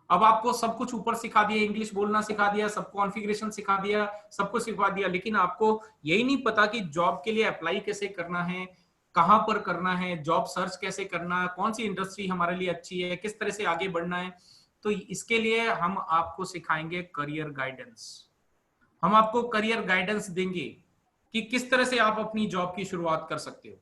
अब आपको सब कुछ ऊपर सिखा दिया, इंग्लिश बोलना सिखा दिया, सब कॉन्फ़िगरेशन सिखा दिया, सब कुछ सिखा दिया, लेकिन आपको यही नहीं पता कि जॉब के लिए अप्लाई कैसे करना है, कहां पर करना है, जॉब सर्च कैसे करना है, कौन सी इंडस्ट्री हमारे लिए अच्छी है, किस तरह से आगे बढ़ना है। तो इसके लिए हम आपको सिखाएंगे करियर गाइडेंस, हम आपको करियर गाइडेंस देंगे कि किस तरह से आप अपनी जॉब की शुरुआत कर सकते हो।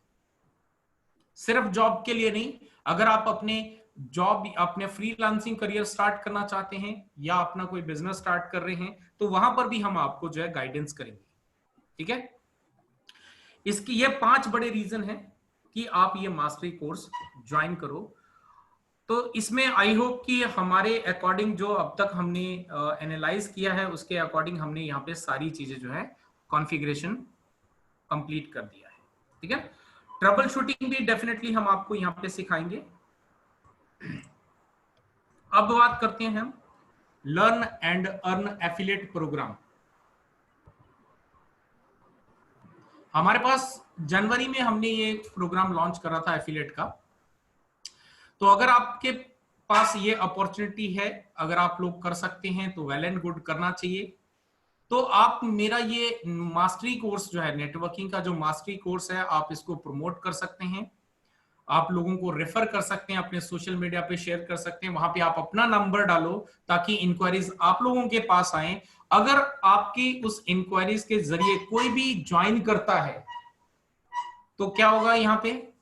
सिर्फ जॉब के लिए नहीं, अगर आप अपने जॉब, अपने फ्रीलांसिंग करियर स्टार्ट करना चाहते हैं या अपना कोई बिजनेस स्टार्ट कर रहे हैं, तो वहां पर भी हम आपको जो है गाइडेंस करेंगे, ठीक है। इसकी ये 5 बड़े रीजन हैं कि आप ये मास्टरी कोर्स ज्वाइन करो। तो इसमें आई होप कि हमारे अकॉर्डिंग जो अब तक हमने एनालाइज किया है, उसके अकॉर्डिंग हमने यहाँ पे सारी चीजें जो है कॉन्फ़िगरेशन कंप्लीट कर दिया है, ठीक है। ट्रबल शूटिंग भी डेफिनेटली हम आपको यहाँ पे सिखाएंगे। अब बात करते हैं हम learn and earn affiliate program. हमारे पास जनवरी में हमने ये प्रोग्राम लॉन्च करा था एफिलिएट का। तो अगर आपके पास ये अपॉर्चुनिटी है, अगर आप लोग कर सकते हैं तो वेल एंड गुड, करना चाहिए। तो आप मेरा ये मास्टरी कोर्स जो है, नेटवर्किंग का जो मास्टरी कोर्स है, आप इसको प्रमोट कर सकते हैं, आप लोगों को रेफर कर सकते हैं, अपने सोशल मीडिया पे शेयर कर सकते हैं, वहां पे आप अपना नंबर डालो ताकि इंक्वायरीज आप लोगों के पास आए। अगर आपकी उस इंक्वायरीज के जरिए कोई भी ज्वाइन करता है तो क्या होगा, यहां पे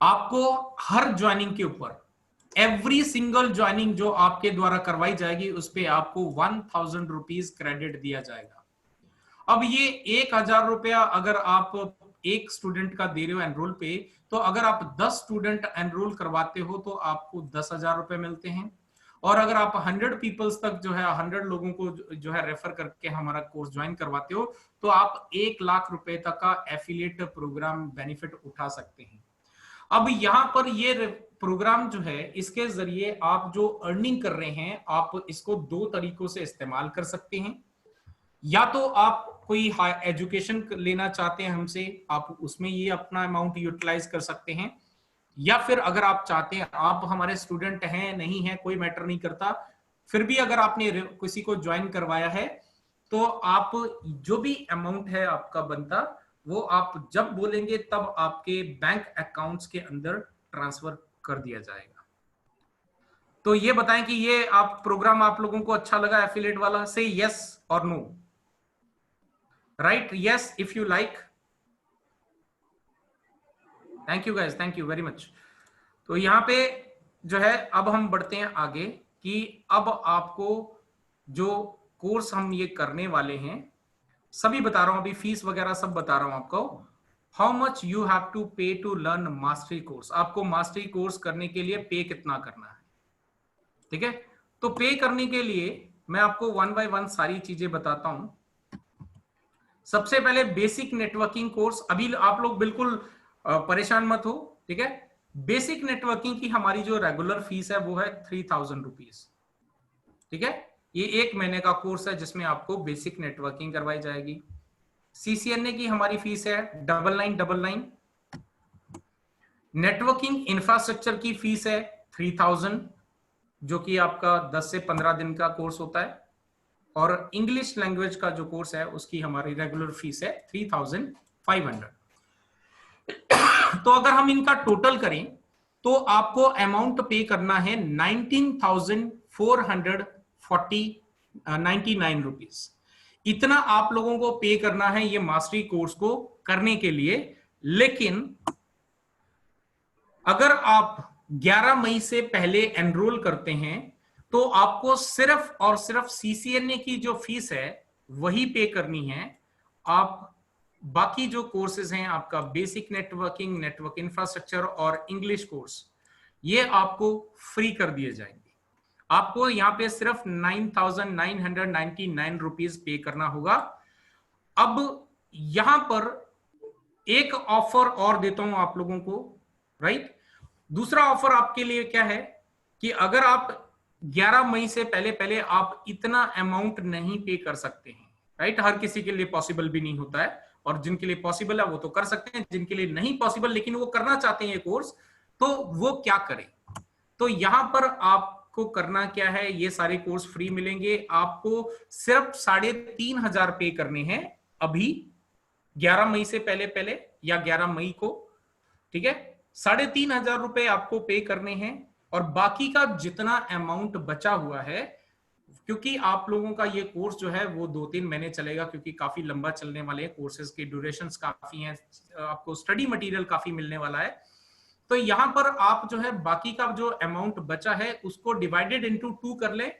आपको हर ज्वाइनिंग के ऊपर, एवरी सिंगल ज्वाइनिंग जो आपके द्वारा करवाई जाएगी उस पे आपको 1000 रुपीज क्रेडिट दिया जाएगा। अब ये 1000 रुपया अगर आप एक स्टूडेंट का दे रहे हो एनरोल पे, तो अगर आप 10 स्टूडेंट एनरोल करवाते हो तो आपको 10,000 रुपए मिलते हैं। और अगर आप 100 पीपल्स तक जो है, 100 लोगों को जो है रेफर करके हमारा कोर्स ज्वाइन करवाते हो, तो आप 1,00,000 रुपए तक का एफिलिएट प्रोग्राम बेनिफिट उठा सकते हैं। अब यहां पर ये प्रोग्राम जो है, इसके जरिए आप जो अर्निंग कर रहे हैं, आप इसको 2 तरीकों से इस्तेमाल कर सकते हैं। या तो आप कोई हाई एजुकेशन लेना चाहते हैं हमसे, आप उसमें ये अपना अमाउंट यूटिलाइज कर सकते हैं। या फिर अगर आप चाहते हैं, आप हमारे स्टूडेंट हैं नहीं है कोई मैटर नहीं करता, फिर भी अगर आपने किसी को ज्वाइन करवाया है तो आप जो भी अमाउंट है आपका बनता, वो आप जब बोलेंगे तब आपके बैंक अकाउंट्स के अंदर ट्रांसफर कर दिया जाएगा। तो ये बताएं कि ये आप प्रोग्राम आप लोगों को अच्छा लगा एफिलिएट वाला? से यस और no, right? Yes if you like. Thank you guys, thank you very much. तो यहाँ पे जो है अब हम बढ़ते हैं आगे कि अब आपको जो कोर्स हम ये करने वाले हैं सभी बता रहा हूं, अभी फीस वगैरह सब बता रहा हूं आपको। How much you have to pay to learn mastery course. आपको मास्टरी कोर्स करने के लिए पे कितना करना है, ठीक है? तो पे करने के लिए मैं आपको 1 बाय 1 सारी चीजें बताता हूं। सबसे पहले बेसिक नेटवर्किंग कोर्स, अभी आप लोग बिल्कुल परेशान मत हो, ठीक है? बेसिक नेटवर्किंग की हमारी जो रेगुलर फीस है वो है 3000 रुपीज, ठीक है? ये 1 महीने का कोर्स है जिसमें आपको बेसिक नेटवर्किंग करवाई जाएगी। सीसीएनए की हमारी फीस है 9999। नेटवर्किंग इंफ्रास्ट्रक्चर की फीस है 3000, जो कि आपका 10 से 15 दिन का कोर्स होता है। और इंग्लिश लैंग्वेज का जो कोर्स है उसकी हमारी रेगुलर फीस है 3500। तो अगर हम इनका टोटल करें तो आपको अमाउंट पे करना है 19,499 रुपीज। इतना आप लोगों को पे करना है ये मास्टरी कोर्स को करने के लिए। लेकिन अगर आप 11 मई से पहले एनरोल करते हैं तो आपको सिर्फ और सिर्फ सीसीएनए की जो फीस है वही पे करनी है। आप बाकी जो कोर्सेज हैं, आपका बेसिक नेटवर्किंग, नेटवर्क इंफ्रास्ट्रक्चर और इंग्लिश कोर्स, ये आपको फ्री कर दिए जाएंगे। आपको यहाँ पे सिर्फ 9,999 रुपीज पे करना होगा। अब यहां पर एक ऑफर और देता हूं आप लोगों को, राइट? दूसरा ऑफर आपके लिए क्या है कि अगर आप 11 मई से पहले पहले आप इतना अमाउंट नहीं पे कर सकते हैं, राइट? हर किसी के लिए पॉसिबल भी नहीं होता है, और जिनके लिए पॉसिबल है वो तो कर सकते हैं, जिनके लिए नहीं पॉसिबल लेकिन वो करना चाहते हैं ये कोर्स, तो वो क्या करें? तो यहां पर आपको करना क्या है, ये सारे कोर्स फ्री मिलेंगे आपको। सिर्फ 3,500 पे करने हैं अभी 11 मई से पहले पहले, या 11 मई को, ठीक है? 3,500 रुपए आपको पे करने हैं। और बाकी का जितना अमाउंट बचा हुआ है, क्योंकि आप लोगों का ये कोर्स जो है वो 2-3 महीने चलेगा, क्योंकि काफी लंबा चलने वाले हैं, कोर्सेज की ड्यूरेशंस काफी हैं, आपको स्टडी मटेरियल काफी मिलने वाला है। तो यहां पर आप जो है बाकी का जो अमाउंट बचा है उसको डिवाइडेड इनटू 2 कर ले,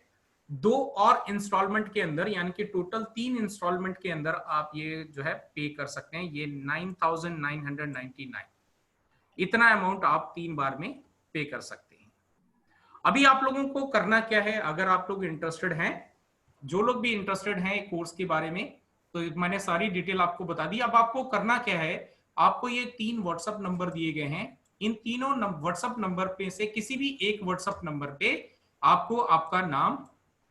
2 और इंस्टॉलमेंट के अंदर, यानी कि टोटल 3 इंस्टॉलमेंट के अंदर आप ये जो है पे कर सकते हैं। ये 9,999, इतना अमाउंट आप 3 बार में पे कर सकते हैं। अभी आप लोगों को करना क्या है, अगर आप लोग इंटरेस्टेड हैं, जो लोग भी इंटरेस्टेड हैं कोर्स के बारे में, तो मैंने सारी डिटेल आपको बता दी। अब आपको करना क्या है, आपको ये 3 व्हाट्सएप नंबर दिए गए हैं, इन तीनों व्हाट्सएप नंबर पे से किसी भी एक व्हाट्सएप नंबर पे आपको आपका नाम,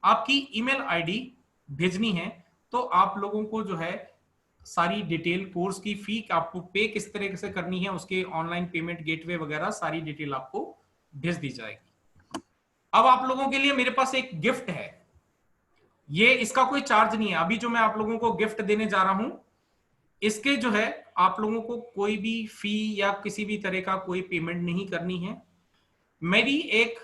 आपकी ईमेल आईडी भेजनी है। तो आप लोगों को जो है सारी डिटेल, कोर्स की फी आपको पे किस तरह से करनी है, उसके ऑनलाइन पेमेंट गेटवे वगैरह सारी डिटेल आपको भेज दी जाएगी। अब आप लोगों के लिए मेरे पास एक गिफ्ट है, ये इसका कोई चार्ज नहीं है। अभी जो मैं आप लोगों को गिफ्ट देने जा रहा हूं, इसके जो है आप लोगों को कोई भी फी या किसी भी तरह का कोई पेमेंट नहीं करनी है। मेरी एक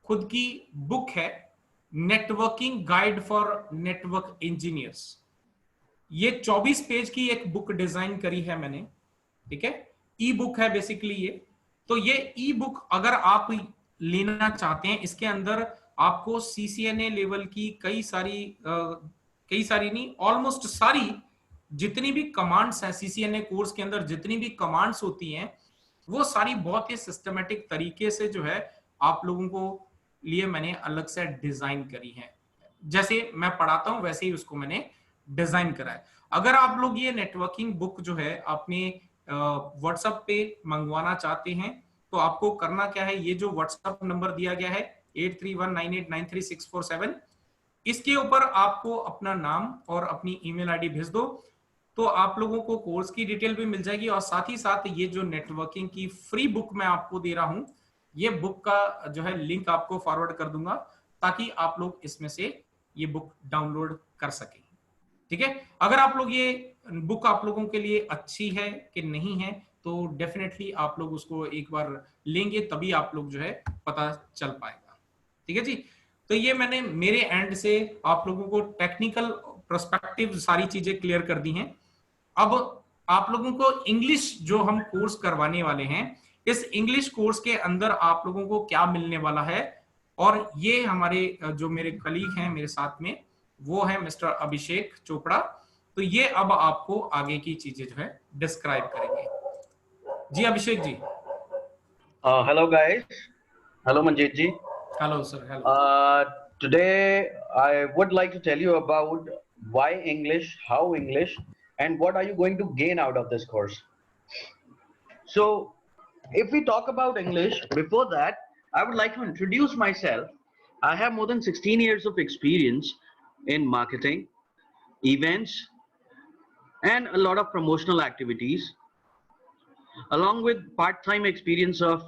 खुद की बुक है, networking guide for network engineers. ये 24 पेज की एक बुक डिजाइन करी है मैंने, ठीक है, ई बुक है बेसिकली ये। तो ये ई बुक अगर आप लेना चाहते हैं, इसके अंदर आपको सीसीएनए लेवल की कई सारी नहीं, ऑलमोस्ट सारी जितनी भी कमांड्स हैं सीसीएनए कोर्स के अंदर, जितनी भी कमांड्स होती हैं वो सारी बहुत ही सिस्टमेटिक तरीके से जो है आप लोगों को लिए मैंने अलग से डिजाइन करी है। जैसे मैं पढ़ाता हूं वैसे ही उसको मैंने डिजाइन करा है। अगर आप लोग ये नेटवर्किंग बुक जो है अपने व्हाट्सएप पे मंगवाना चाहते हैं, तो आपको करना क्या है, ये जो व्हाट्सएप नंबर दिया गया है 8319893647, इसके ऊपर आपको अपना नाम और अपनी ईमेल आईडी भेज दो, तो आप लोगों को कोर्स की डिटेल भी मिल जाएगी। और साथ ही साथ ये जो नेटवर्किंग की फ्री बुक मैं आपको दे रहा हूं, ये बुक का जो है लिंक आपको फॉरवर्ड कर दूंगा, ताकि आप लोग इसमें से ये बुक डाउनलोड कर सकें। ठीक है, अगर आप लोग ये बुक आप लोगों के लिए अच्छी है कि नहीं है, तो डेफिनेटली आप लोग उसको एक बार लेंगे, तभी आप लोग जो है पता चल पाएगा। ठीक है जी, तो ये मैंने मेरे एंड से आप लोगों को टेक्निकल पर्सपेक्टिव सारी चीजें क्लियर कर दी हैं। अब आप लोगों को इंग्लिश जो हम कोर्स करवाने वाले हैं, इस इंग्लिश कोर्स के अंदर आप लोगों को क्या मिलने वाला है, और ये हमारे जो मेरे कलीग हैं मेरे साथ में, वो है मिस्टर अभिषेक चोपड़ा। तो ये अब आपको आगे की चीजें जो है डिस्क्राइब करेंगे। जी Abhishek ji. Hello guys. Hello Manjeet ji. Hello sir. Hello. Today I would like to tell you about why English, how English, and what are you going to gain out of this course. So, if we talk about English, before that, I would like to introduce myself. I have more than 16 years of experience in marketing, events, and a lot of promotional activities, along with part-time experience of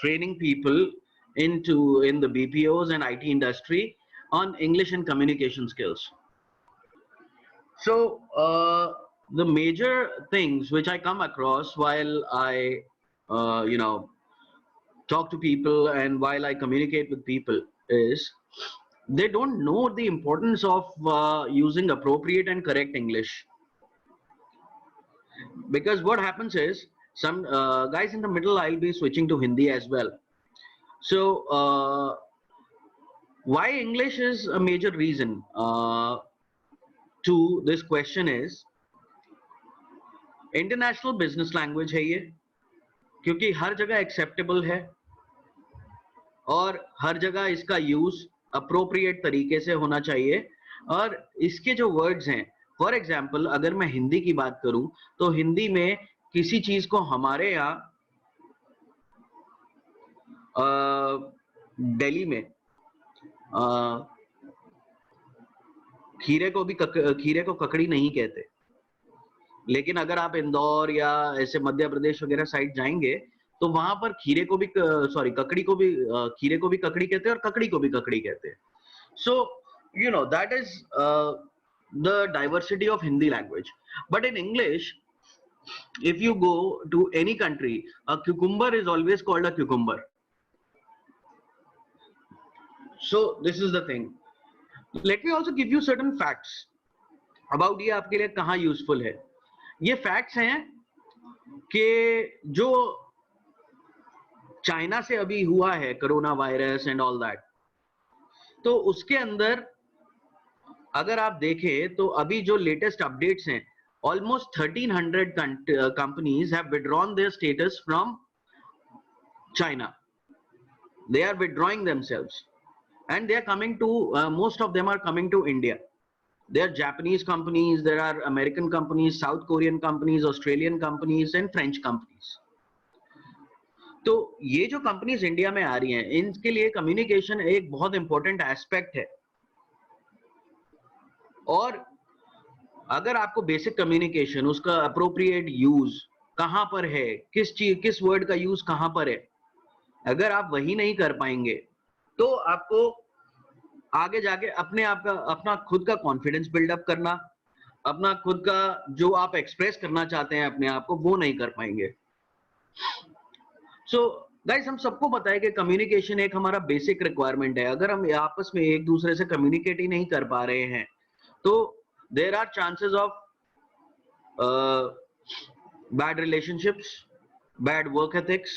training people in the BPOs and IT industry on English and communication skills. So the major things which I come across while I talk to people and while I communicate with people is they don't know the importance of using appropriate and correct English. Because what happens is some guys in the middle, I'll be switching to Hindi as well. So why English is a major reason to this question is international business language है ये, क्योंकि हर जगह acceptable है और हर जगह इसका use appropriate तरीके से होना चाहिए। और इसके जो वर्ड्स हैं, फॉर एग्जाम्पल अगर मैं हिंदी की बात करूं तो हिंदी में किसी चीज को हमारे यहाँ दिल्ली में खीरे को ककड़ी नहीं कहते, लेकिन अगर आप इंदौर या ऐसे मध्य प्रदेश वगैरह साइड जाएंगे तो वहां पर खीरे को भी ककड़ी को भी खीरे को भी ककड़ी कहते हैं और ककड़ी को भी ककड़ी कहते हैं। सो you know that is the diversity of Hindi language. But in English, if you go to any country, a cucumber is always called a cucumber. So this is the thing. Let me also give you certain facts about ये आपके लिए कहाँ useful है। ये facts हैं कि जो China से अभी हुआ है corona virus and all that, तो उसके अंदर अगर आप देखें तो अभी जो लेटेस्ट अपडेट्स हैं, almost 1300 companies have withdrawn their status from China. They are withdrawing themselves and they are coming to most of them are coming to India. There are Japanese companies, there are American companies, South Korean companies, Australian companies and French companies. तो ये जो companies India में आ रही हैं, इनके लिए communication एक बहुत इंपॉर्टेंट एस्पेक्ट है। और अगर आपको बेसिक कम्युनिकेशन, उसका अप्रोप्रिएट यूज कहां पर है, किस वर्ड का यूज कहां पर है, अगर आप वही नहीं कर पाएंगे तो आपको आगे जाके अपना खुद का कॉन्फिडेंस बिल्डअप करना, अपना खुद का जो आप एक्सप्रेस करना चाहते हैं अपने आप को, वो नहीं कर पाएंगे। सो गाइस, हम सबको पता है कि कम्युनिकेशन एक हमारा बेसिक रिक्वायरमेंट है। अगर हम आपस में एक दूसरे से कम्युनिकेट ही नहीं कर पा रहे हैं तो there are chances of bad relationships, bad work ethics,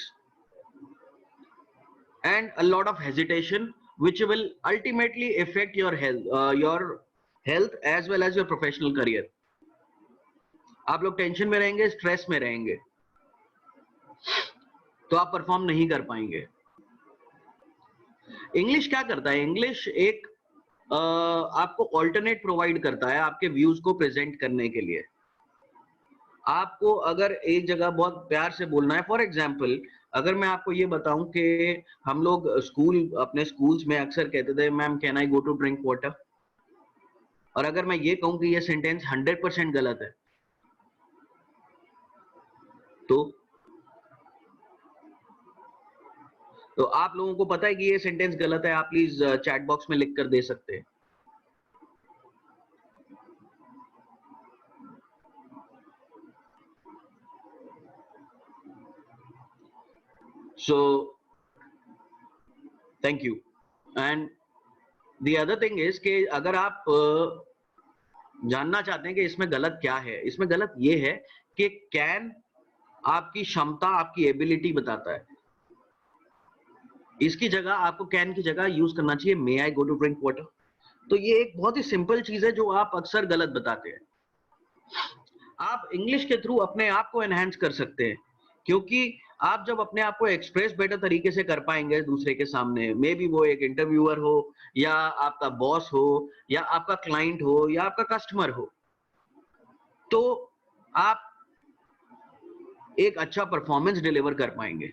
and a lot of hesitation, which will ultimately affect your health as well as your professional career. आप लोग टेंशन में रहेंगे, स्ट्रेस में रहेंगे, तो आप परफॉर्म नहीं कर पाएंगे। इंग्लिश क्या करता है? इंग्लिश एक आपको ऑल्टरनेट प्रोवाइड करता है आपके व्यूज को प्रेजेंट करने के लिए। आपको अगर एक जगह बहुत प्यार से बोलना है, फॉर एग्जाम्पल अगर मैं आपको ये बताऊं कि हम लोग अपने स्कूल्स में अक्सर कहते थे, ma'am can I go to drink water, और अगर मैं ये कहूं कि ये सेंटेंस 100% गलत है, तो आप लोगों को पता है कि ये सेंटेंस गलत है, आप प्लीज चैट बॉक्स में लिख कर दे सकते हैं। So thank you. And the other thing is कि अगर आप जानना चाहते हैं कि इसमें गलत क्या है, इसमें गलत ये है कि कैन आपकी क्षमता, आपकी एबिलिटी बताता है। इसकी जगह आपको कैन की जगह यूज करना चाहिए मे आई गो टू ड्रिंक वाटर। तो ये एक बहुत ही सिंपल चीज है जो आप अक्सर गलत बताते हैं। आप इंग्लिश के थ्रू अपने आप को एनहांस कर सकते हैं, क्योंकि आप जब अपने आप को एक्सप्रेस बेटर तरीके से कर पाएंगे दूसरे के सामने, मे बी वो एक इंटरव्यूअर हो या आपका बॉस हो या आपका क्लाइंट हो या आपका कस्टमर हो, तो आप एक अच्छा परफॉर्मेंस डिलीवर कर पाएंगे।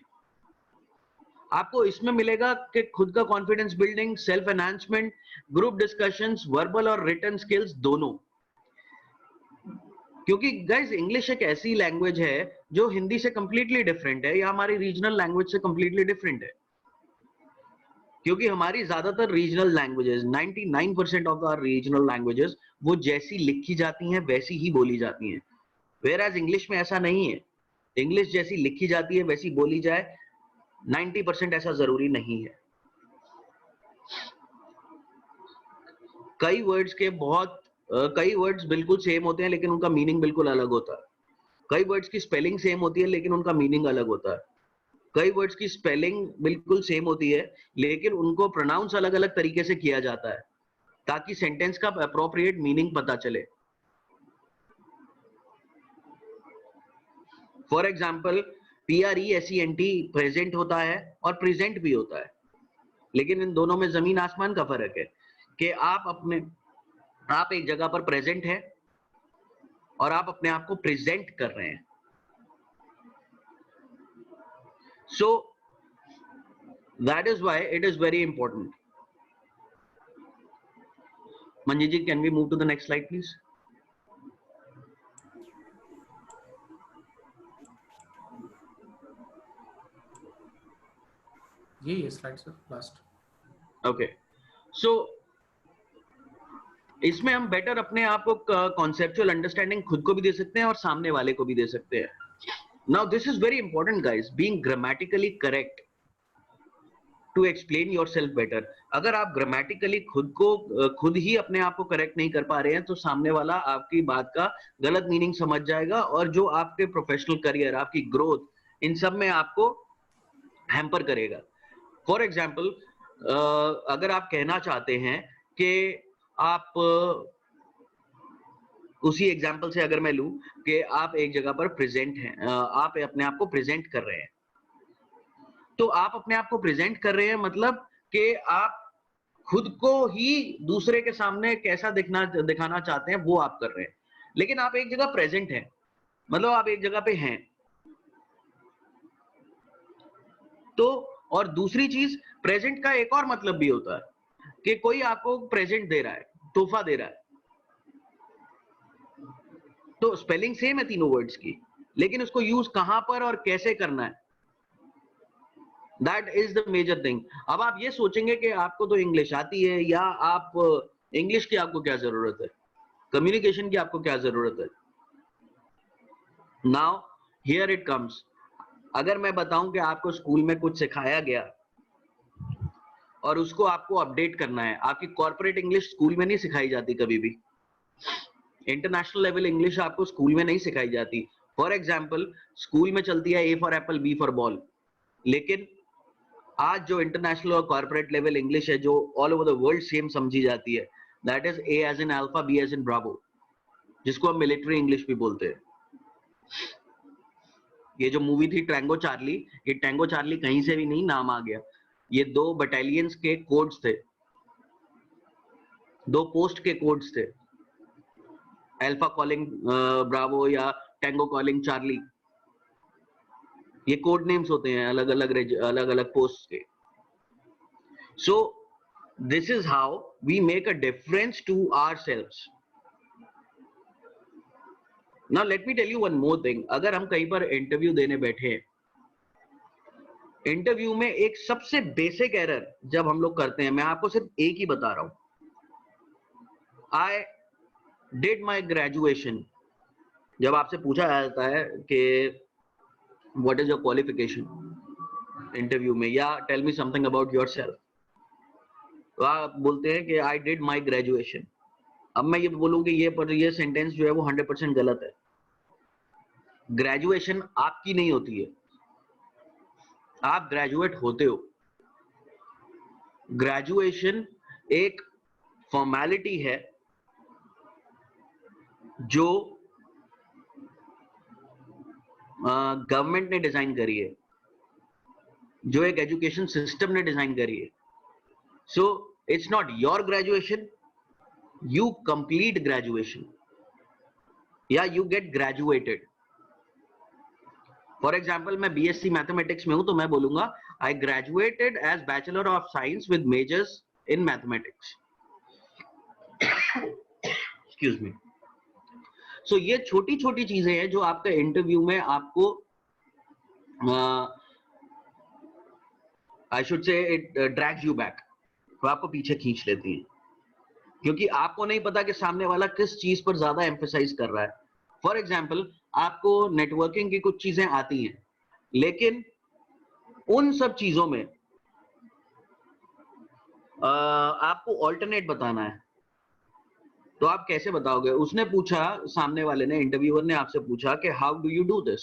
आपको इसमें मिलेगा कि खुद का confidence building, self enhancement, group discussions, verbal और रिटन स्किल्स दोनों। क्योंकि गाइस इंग्लिश एक ऐसी लैंग्वेज है जो हिंदी से कंप्लीटली डिफरेंट है या हमारी रीजनल लैंग्वेज से कंप्लीटली डिफरेंट है। क्योंकि हमारी ज्यादातर regional languages, 99% of our regional languages, वो जैसी लिखी जाती हैं वैसी ही बोली जाती हैं। वेयर एज इंग्लिश में ऐसा नहीं है। इंग्लिश जैसी लिखी जाती है वैसी बोली जाए, 90% ऐसा जरूरी नहीं है। कई वर्ड्स बिल्कुल सेम होते हैं लेकिन उनका मीनिंग बिल्कुल अलग होता है। कई वर्ड्स की स्पेलिंग सेम होती है लेकिन उनका मीनिंग अलग होता है। कई वर्ड्स की स्पेलिंग बिल्कुल सेम होती है लेकिन उनको प्रोनाउंस अलग अलग तरीके से किया जाता है ताकि सेंटेंस का अप्रोप्रिएट मीनिंग पता चले। फॉर एग्जाम्पल PRESENT प्रेजेंट होता है और प्रेजेंट भी होता है, लेकिन इन दोनों में जमीन आसमान का फर्क है कि आप एक जगह पर प्रेजेंट है और आप अपने आप को प्रेजेंट कर रहे हैं। So that is why it is very important. Manjeet ji, can we move to the next slide please? ये slide sir last. Okay, so इसमें हम बेटर अपने आप को कॉन्सेप्चुअल अंडरस्टैंडिंग खुद को भी दे सकते हैं और सामने वाले को भी दे सकते हैं। Now this is very important guys, being grammatically correct to explain yourself better. अगर आप ग्रामेटिकली खुद ही अपने आप को करेक्ट नहीं कर पा रहे हैं तो सामने वाला आपकी बात का गलत मीनिंग समझ जाएगा और जो आपके प्रोफेशनल करियर, आपकी ग्रोथ, इन सब में आपको हैम्पर करेगा। फॉर एग्जाम्पल अगर आप कहना चाहते हैं कि आप उसी एग्जाम्पल से अगर मैं लूं कि आप एक जगह पर प्रेजेंट हैं, आप अपने आप को प्रेजेंट कर रहे हैं, तो आप अपने आप को प्रेजेंट कर रहे हैं मतलब कि आप खुद को ही दूसरे के सामने कैसा दिखाना चाहते हैं वो आप कर रहे हैं। लेकिन आप एक जगह प्रेजेंट हैं मतलब आप एक जगह पे हैं। तो और दूसरी चीज, प्रेजेंट का एक और मतलब भी होता है कि कोई आपको प्रेजेंट दे रहा है, तोहफा दे रहा है, तो स्पेलिंग सेम है तीनों वर्ड्स की, लेकिन उसको यूज कहां पर और कैसे करना है, that is the major thing. अब आप ये सोचेंगे कि आपको तो इंग्लिश आती है, या आप इंग्लिश की आपको क्या जरूरत है, कम्युनिकेशन की आपको क्या जरूरत है। नाउ हियर इट कम्स, अगर मैं बताऊं कि आपको स्कूल में कुछ सिखाया गया और उसको आपको अपडेट करना है, आपकी कॉर्पोरेट इंग्लिश स्कूल में नहीं सिखाई जाती, कभी भी इंटरनेशनल लेवल इंग्लिश आपको स्कूल में नहीं सिखाई जाती। फॉर एग्जाम्पल, स्कूल में चलती है A for apple, B for ball, लेकिन आज जो इंटरनेशनल और कॉर्पोरेट लेवल इंग्लिश है, जो all over the world same समझी जाती है, that is A as in alpha, B as in bravo, जिसको हम मिलिट्री इंग्लिश भी बोलते हैं। ये जो मूवी थी टैंगो चार्ली, ये टैंगो चार्ली कहीं से भी नहीं नाम आ गया, ये 2 बटालियंस के कोड्स थे, 2 पोस्ट के कोड्स थे, अल्फा कॉलिंग ब्रावो या टैंगो कॉलिंग चार्ली, ये कोड नेम्स होते हैं अलग अलग पोस्ट के। So this is how we make a difference to ourselves. Now let me tell you one more thing, अगर हम कहीं पर इंटरव्यू देने बैठे हैं, इंटरव्यू में एक सबसे बेसिक एरर जब हम लोग करते हैं, मैं आपको सिर्फ एक ही बता रहा हूं, आई डिड माई ग्रेजुएशन। जब आपसे पूछा जाता है कि what is your qualification interview में, या tell me something about yourself, तो आप बोलते हैं कि आई डिड माई ग्रेजुएशन। अब मैं ये बोलूं कि ये सेंटेंस जो है वो 100% गलत है। ग्रेजुएशन आपकी नहीं होती है, आप ग्रेजुएट होते हो। ग्रेजुएशन एक फॉर्मेलिटी है जो गवर्नमेंट ने डिजाइन करी है, जो एक एजुकेशन सिस्टम ने डिजाइन करी है। So it's not your graduation, you complete graduation या you get graduated. For example, मैं बीएससी मैथमेटिक्स में हूं, तो मैं बोलूंगा I graduated as bachelor of science with majors in mathematics. Excuse me. So ये छोटी छोटी चीजें हैं जो आपका इंटरव्यू में आपको I should say it drags you back, तो आपको पीछे खींच लेती है, क्योंकि आपको नहीं पता कि सामने वाला किस चीज पर ज्यादा एम्फेसाइज कर रहा है। फॉर एग्जाम्पल, आपको नेटवर्किंग की कुछ चीजें आती हैं, लेकिन उन सब चीजों में आपको ऑल्टरनेट बताना है, तो आप कैसे बताओगे? उसने पूछा, सामने वाले ने, इंटरव्यूअर ने आपसे पूछा कि how do you do this,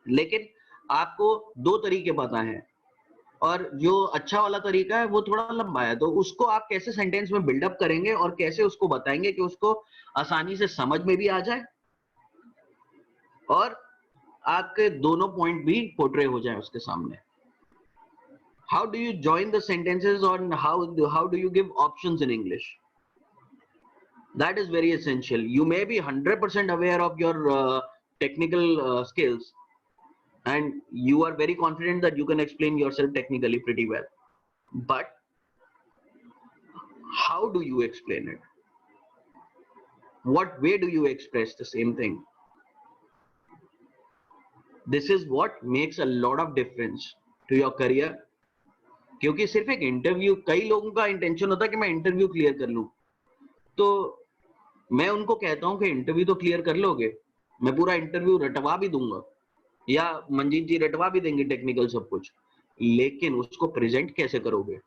लेकिन आपको 2 तरीके पता हैं, और जो अच्छा वाला तरीका है वो थोड़ा लंबा है, तो उसको आप कैसे सेंटेंस में बिल्डअप करेंगे और कैसे उसको बताएंगे कि उसको आसानी से समझ में भी आ जाए और आपके दोनों पॉइंट भी पोर्ट्रे हो जाए उसके सामने। How do you join the sentences और how do you give options in English, that is very essential. You may be 100% aware of your technical skills, and you are very confident that you can explain yourself technically pretty well, but how do you explain it? What way do you express the same thing? This is what makes a lot of difference to your career. क्योंकि सिर्फ एक interview, कई लोगों का intention होता है कि मैं इंटरव्यू क्लियर कर लूं, तो मैं उनको कहता हूं कि इंटरव्यू तो क्लियर कर लोगे, मैं पूरा इंटरव्यू रटवा भी दूंगा, या मंजीत जी रटवा भी देंगे टेक्निकल सब कुछ, लेकिन उसको प्रेजेंट कैसे करोगे?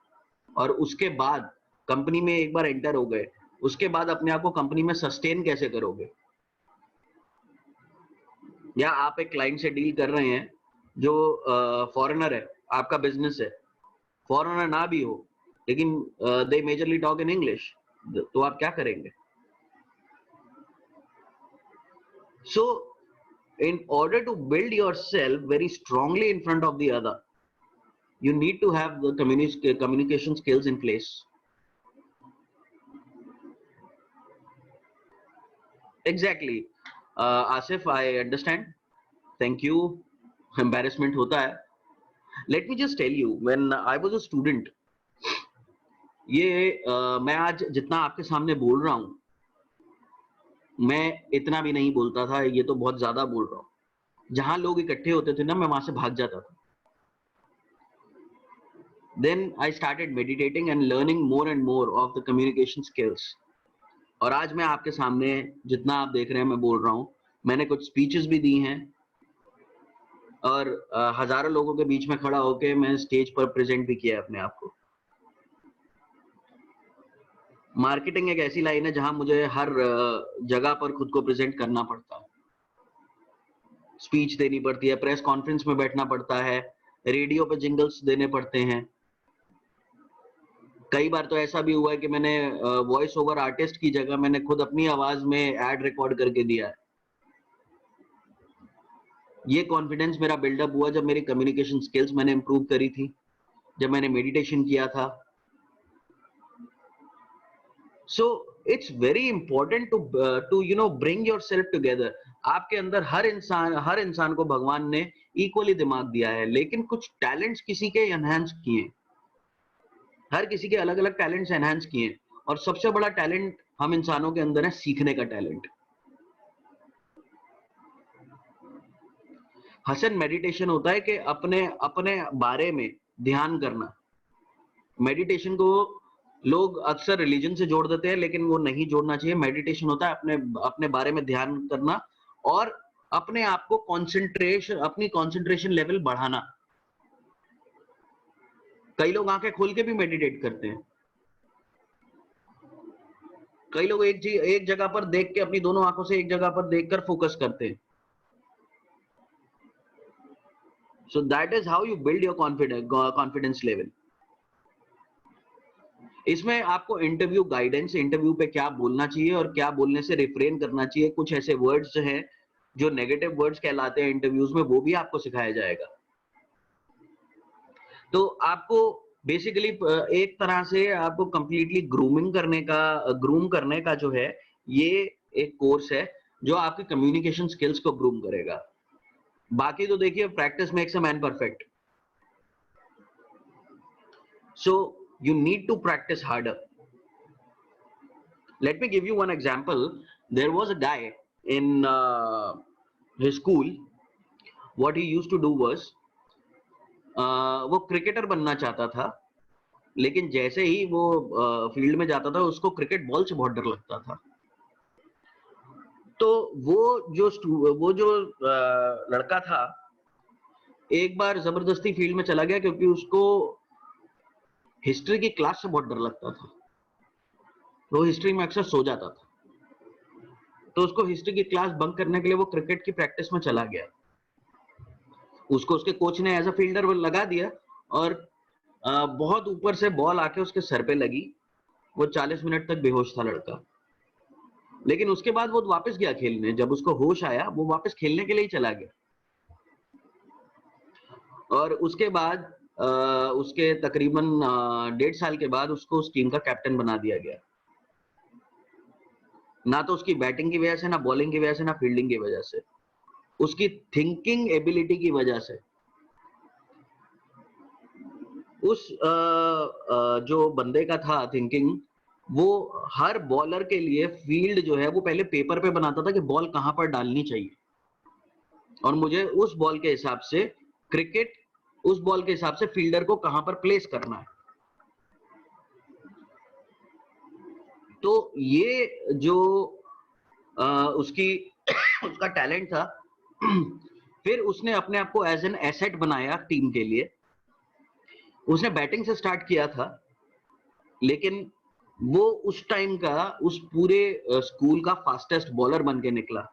और उसके बाद कंपनी में एक बार एंटर हो गए, उसके बाद अपने आप को कंपनी में सस्टेन कैसे करोगे? या आप एक क्लाइंट से डील कर रहे हैं जो फॉरेनर है, आपका बिजनेस है, फॉरेनर ना भी हो, लेकिन दे मेजरली टॉक इन इंग्लिश, तो आप क्या करेंगे? So in order to build yourself very strongly in front of the other, you need to have the communication skills in place. Exactly. Asif, I understand. Thank you. Embarrassment होता है, Let me just tell you, when I was a student, ये मैं आज जितना आपके सामने बोल रहा हूँ, मैं इतना भी नहीं बोलता था, ये तो बहुत ज्यादा बोल रहा हूँ। जहां लोग इकट्ठे होते थे ना, मैं वहां से भाग जाता था। Then I started meditating and learning more and more of the communication skills. और आज मैं आपके सामने जितना आप देख रहे हैं मैं बोल रहा हूँ, मैंने कुछ स्पीचेस भी दी हैं और हजारों लोगों के बीच में खड़ा होकर मैं स्टेज पर प्रेजेंट भी किया अपने आप को। मार्केटिंग एक ऐसी लाइन है जहां मुझे हर जगह पर खुद को प्रेजेंट करना पड़ता है, स्पीच देनी पड़ती है, प्रेस कॉन्फ्रेंस में बैठना पड़ता है, रेडियो पे जिंगल्स देने पड़ते हैं। कई बार तो ऐसा भी हुआ है कि मैंने वॉइस ओवर आर्टिस्ट की जगह मैंने खुद अपनी आवाज में एड रिकॉर्ड करके दिया है। ये कॉन्फिडेंस मेरा बिल्डअप हुआ जब मेरी कम्युनिकेशन स्किल्स मैंने इंप्रूव करी थी, जब मैंने मेडिटेशन किया था। So it's very important to you know bring yourself together. आपके अंदर हर इंसान को भगवान ने इक्वली दिमाग दिया है, लेकिन कुछ टैलेंट्स किसी के एनहांस किए, हर किसी के अलग अलग टैलेंट्स एनहांस किए, और सबसे बड़ा टैलेंट हम इंसानों के अंदर है सीखने का टैलेंट। हसन मेडिटेशन होता है कि अपने अपने बारे में ध्यान करना। मेडिटेशन को लोग अक्सर रिलीजन से जोड़ देते हैं, लेकिन वो नहीं जोड़ना चाहिए। मेडिटेशन होता है अपने बारे में ध्यान करना और अपने आप को अपनी कंसंट्रेशन लेवल बढ़ाना। कई लोग आंखें खोल के भी मेडिटेट करते हैं, कई लोग एक जगह पर देख के अपनी दोनों आंखों से एक जगह पर देखकर फोकस करते हैं। So that is how you build your confidence level. इसमें आपको इंटरव्यू गाइडेंस, इंटरव्यू पे क्या बोलना चाहिए और क्या बोलने से रिफ्रेन करना चाहिए, कुछ ऐसे वर्ड्स हैं जो नेगेटिव वर्ड्स कहलाते हैं इंटरव्यूज में, वो भी आपको सिखाया जाएगा। तो आपको बेसिकली एक तरह से आपको कंप्लीटली ग्रूम करने का जो है, ये एक कोर्स है जो आपकी कम्युनिकेशन स्किल्स को ग्रूम करेगा। बाकी तो देखिए, practice makes a man perfect. So you need to practice harder. Let me give you one example. There was a guy in his school. What he used to do was वो cricketer बनना चाहता था, लेकिन जैसे ही वो field में जाता था उसको क्रिकेट बॉल से बहुत डर लगता था। तो वो जो लड़का था, एक बार जबरदस्ती फील्ड में चला गया क्योंकि उसको हिस्ट्री की क्लास से बहुत डर लगता था। वो हिस्ट्री में अक्सर सो जाता था, तो उसको हिस्ट्री की क्लास बंक करने के लिए वो क्रिकेट की प्रैक्टिस में चला गया। उसको उसके कोच ने एज अ फील्डर लगा दिया और बहुत ऊपर से बॉल आके उसके सर पे लगी। वो 40 मिनट तक बेहोश था लड़का, लेकिन उसके बाद वो वापस गया खेलने। जब उसको होश आया, वो वापस खेलने के लिए ही चला गया। और उसके बाद उसके तकरीबन 1.5 साल के बाद उसको उस टीम का कैप्टन बना दिया गया। ना तो उसकी बैटिंग की वजह से, ना बॉलिंग की वजह से, ना फील्डिंग की वजह से, उसकी थिंकिंग एबिलिटी की वजह से। उस जो बंदे का था थिंकिंग, वो हर बॉलर के लिए फील्ड जो है वो पहले पेपर पे बनाता था कि बॉल कहां पर डालनी चाहिए, और मुझे उस बॉल के हिसाब से उस बॉल के हिसाब से फील्डर को कहां पर प्लेस करना है। तो ये जो उसका टैलेंट था, फिर उसने अपने आप को एज एन एसेट बनाया टीम के लिए। उसने बैटिंग से स्टार्ट किया था, लेकिन वो उस टाइम का उस पूरे स्कूल का फास्टेस्ट बॉलर बन के निकला।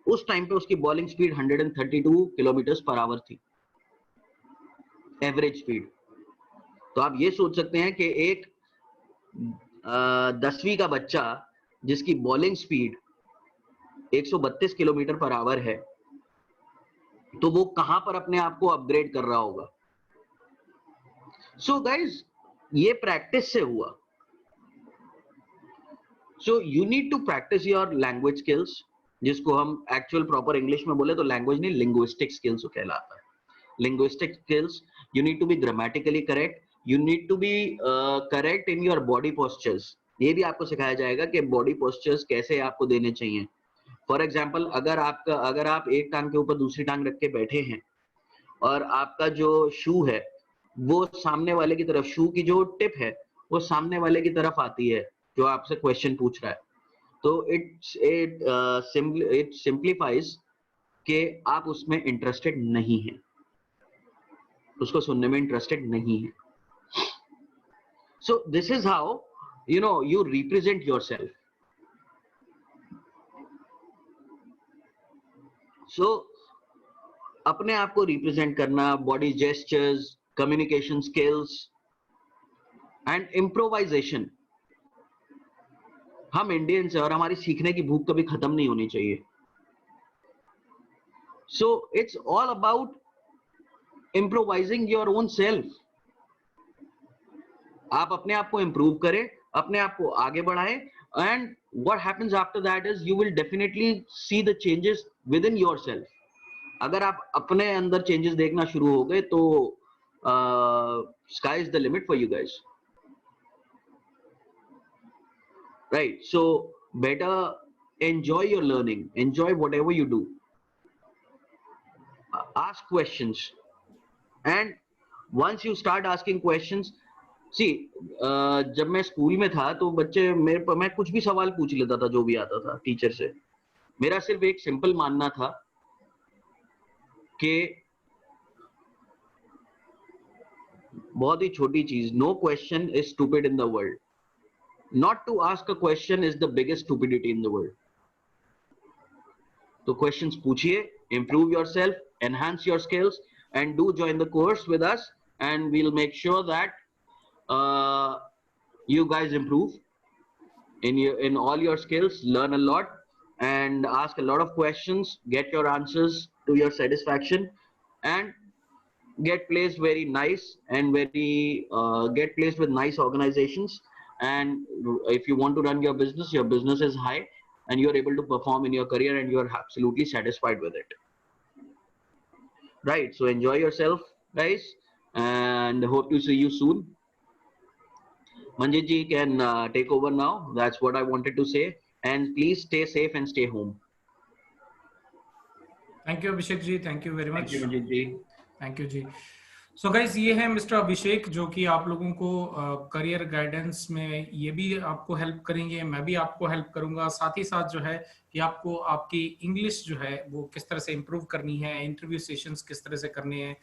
उस टाइम पे उसकी bowling speed 132 kilometre per hour थी, एवरेज स्पीड। तो आप ये सोच सकते हैं कि एक 10वीं का बच्चा जिसकी bowling speed 132 kilometre per hour है, तो वो कहां पर अपने आप को अपग्रेड कर रहा होगा। सो गाइज, ये प्रैक्टिस से हुआ। So you need to practice your language skills, जिसको हम एक्चुअल प्रॉपर इंग्लिश में बोले तो लैंग्वेज नहीं, लिंग्विस्टिक स्किल्स कहलाता है। linguistic skills, you need to be grammatically correct, you need to be correct in your body postures. ये भी आपको सिखाया जाएगा कि बॉडी पोस्चर्स कैसे आपको देने चाहिए. फॉर एग्जाम्पल, अगर आप एक टांग के ऊपर दूसरी टांग रख के बैठे हैं और आपका जो शू है वो सामने वाले की तरफ, शू की जो टिप है वो सामने वाले की तरफ आती है जो आपसे क्वेश्चन पूछ रहा है, तो इट सिंप्लीफाइज कि आप उसमें इंटरेस्टेड नहीं हैं, उसको सुनने में इंटरेस्टेड नहीं है. सो this is how you represent yourself. So अपने आप को रिप्रेजेंट करना, body gestures, communication skills and improvisation. हम इंडियंस हैं और हमारी सीखने की भूख कभी खत्म नहीं होनी चाहिए. So it's all about improvising your own self. आप अपने आप को इम्प्रूव करें, अपने आप को आगे बढ़ाएं, and what happens after that is you will definitely see the changes within yourself. अगर आप अपने अंदर चेंजेस देखना शुरू हो गए तो sky is the limit for you guys, right? So better enjoy your learning, enjoy whatever you do, ask questions, and once you start asking questions, सी जब मैं स्कूल में था तो बच्चे मैं कुछ भी सवाल पूछ लेता था जो भी आता था टीचर से. मेरा सिर्फ एक सिंपल मानना था कि बहुत ही छोटी चीज, no question is stupid in the world. Not to ask a question is the biggest stupidity in the world. तो क्वेश्चंस पूछिए, improve yourself, enhance your skills, and do join the course with us, and we'll make sure that you guys improve in all your skills, learn a lot, and ask a lot of questions, get your answers to your satisfaction, and get placed very nice and get placed with nice organizations. And if you want to run your business is high, and you're able to perform in your career, and you're absolutely satisfied with it, right? So enjoy yourself, guys, and hope to see you soon. Manjit ji can take over now. That's what I wanted to say. And please stay safe and stay home. Thank you, Abhishek ji. Thank you very much. Thank you, Manjit ji. Thank you जी. So guys, ये है mister अभिषेक जो कि आप लोगों को career guidance में ये भी आपको हेल्प करेंगे, मैं भी आपको हेल्प करूंगा. साथ ही साथ जो है कि आपको आपकी इंग्लिश जो है वो किस तरह से इम्प्रूव करनी है, इंटरव्यू सेशंस किस तरह से करने हैं,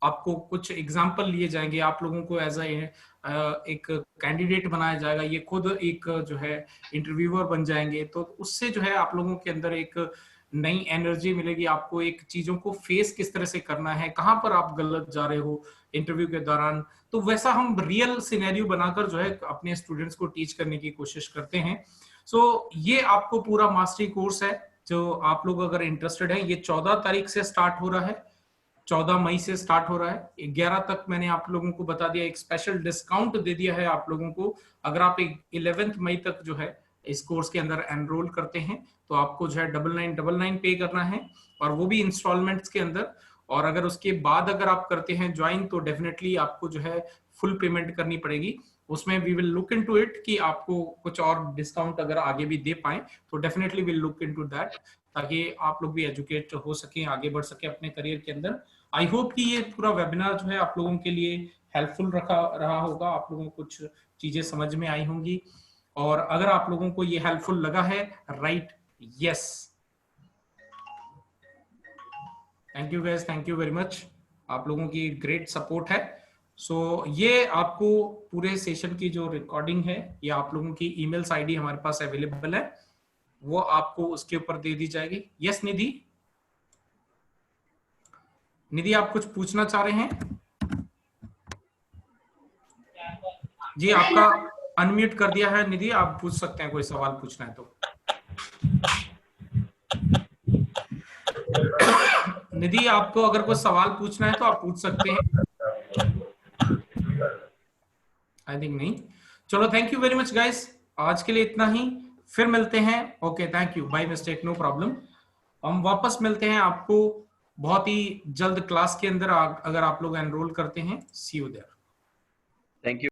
आपको कुछ एग्जाम्पल लिए जाएंगे, आप लोगों को एज एक कैंडिडेट बनाया जाएगा, ये खुद एक जो है इंटरव्यूअर बन जाएंगे. तो उससे जो है आप लोगों के अंदर एक नई एनर्जी मिलेगी, आपको एक चीजों को फेस किस तरह से करना है, कहां पर आप गलत जा रहे हो इंटरव्यू के दौरान. तो वैसा हम रियल सिनेरियो बनाकर जो है अपने स्टूडेंट्स को टीच करने की कोशिश करते हैं. सो ये आपको पूरा मास्टरी कोर्स है जो आप लोग अगर इंटरेस्टेड हैं, ये 14 तारीख से स्टार्ट हो रहा है, 14 मई से स्टार्ट हो रहा है. 11 तक मैंने आप लोगों को बता दिया, एक स्पेशल डिस्काउंट दे दिया है आप लोगों को. अगर आप 11 मई तक जो है इस कोर्स के अंदर एनरोल करते हैं तो आपको जो है 9999 पे करना है, और वो भी इंस्टॉलमेंट्स के अंदर. और अगर उसके बाद अगर आप करते हैं ज्वाइन तो डेफिनेटली आपको जो है फुल पेमेंट करनी पड़ेगी. उसमें we will look into it कि आपको कुछ और डिस्काउंट अगर आगे भी दे पाए तो definitely will look into that, ताकि आप लोग भी एजुकेट हो सके, आगे बढ़ सके अपने करियर के अंदर. आई होप कि ये पूरा वेबिनार जो है आप लोगों के लिए हेल्पफुल रहा होगा, आप लोगों को कुछ चीजें समझ में आई होंगी. और अगर आप लोगों को ये हेल्पफुल लगा है, right yes, thank you guys, thank you very much, आप लोगों की ग्रेट सपोर्ट है. सो ये आपको पूरे सेशन की जो रिकॉर्डिंग है ये आप लोगों की ईमेल्स आईडी हमारे पास अवेलेबल है, वो आपको उसके ऊपर दे दी जाएगी. यस निधि, निधि आप कुछ पूछना चाह रहे हैं जी? आपका अनम्यूट कर दिया है निधि, आप पूछ सकते हैं, कोई सवाल पूछना है तो. निधि आपको अगर कोई सवाल पूछना है तो आप पूछ सकते हैं. आई थिंक नहीं. चलो, thank you very much guys, आज के लिए इतना ही, फिर मिलते हैं. Okay, thank you, by mistake, no problem. हम वापस मिलते हैं आपको बहुत ही जल्द क्लास के अंदर अगर आप लोग एनरोल करते हैं, सी यू देयर। Thank you.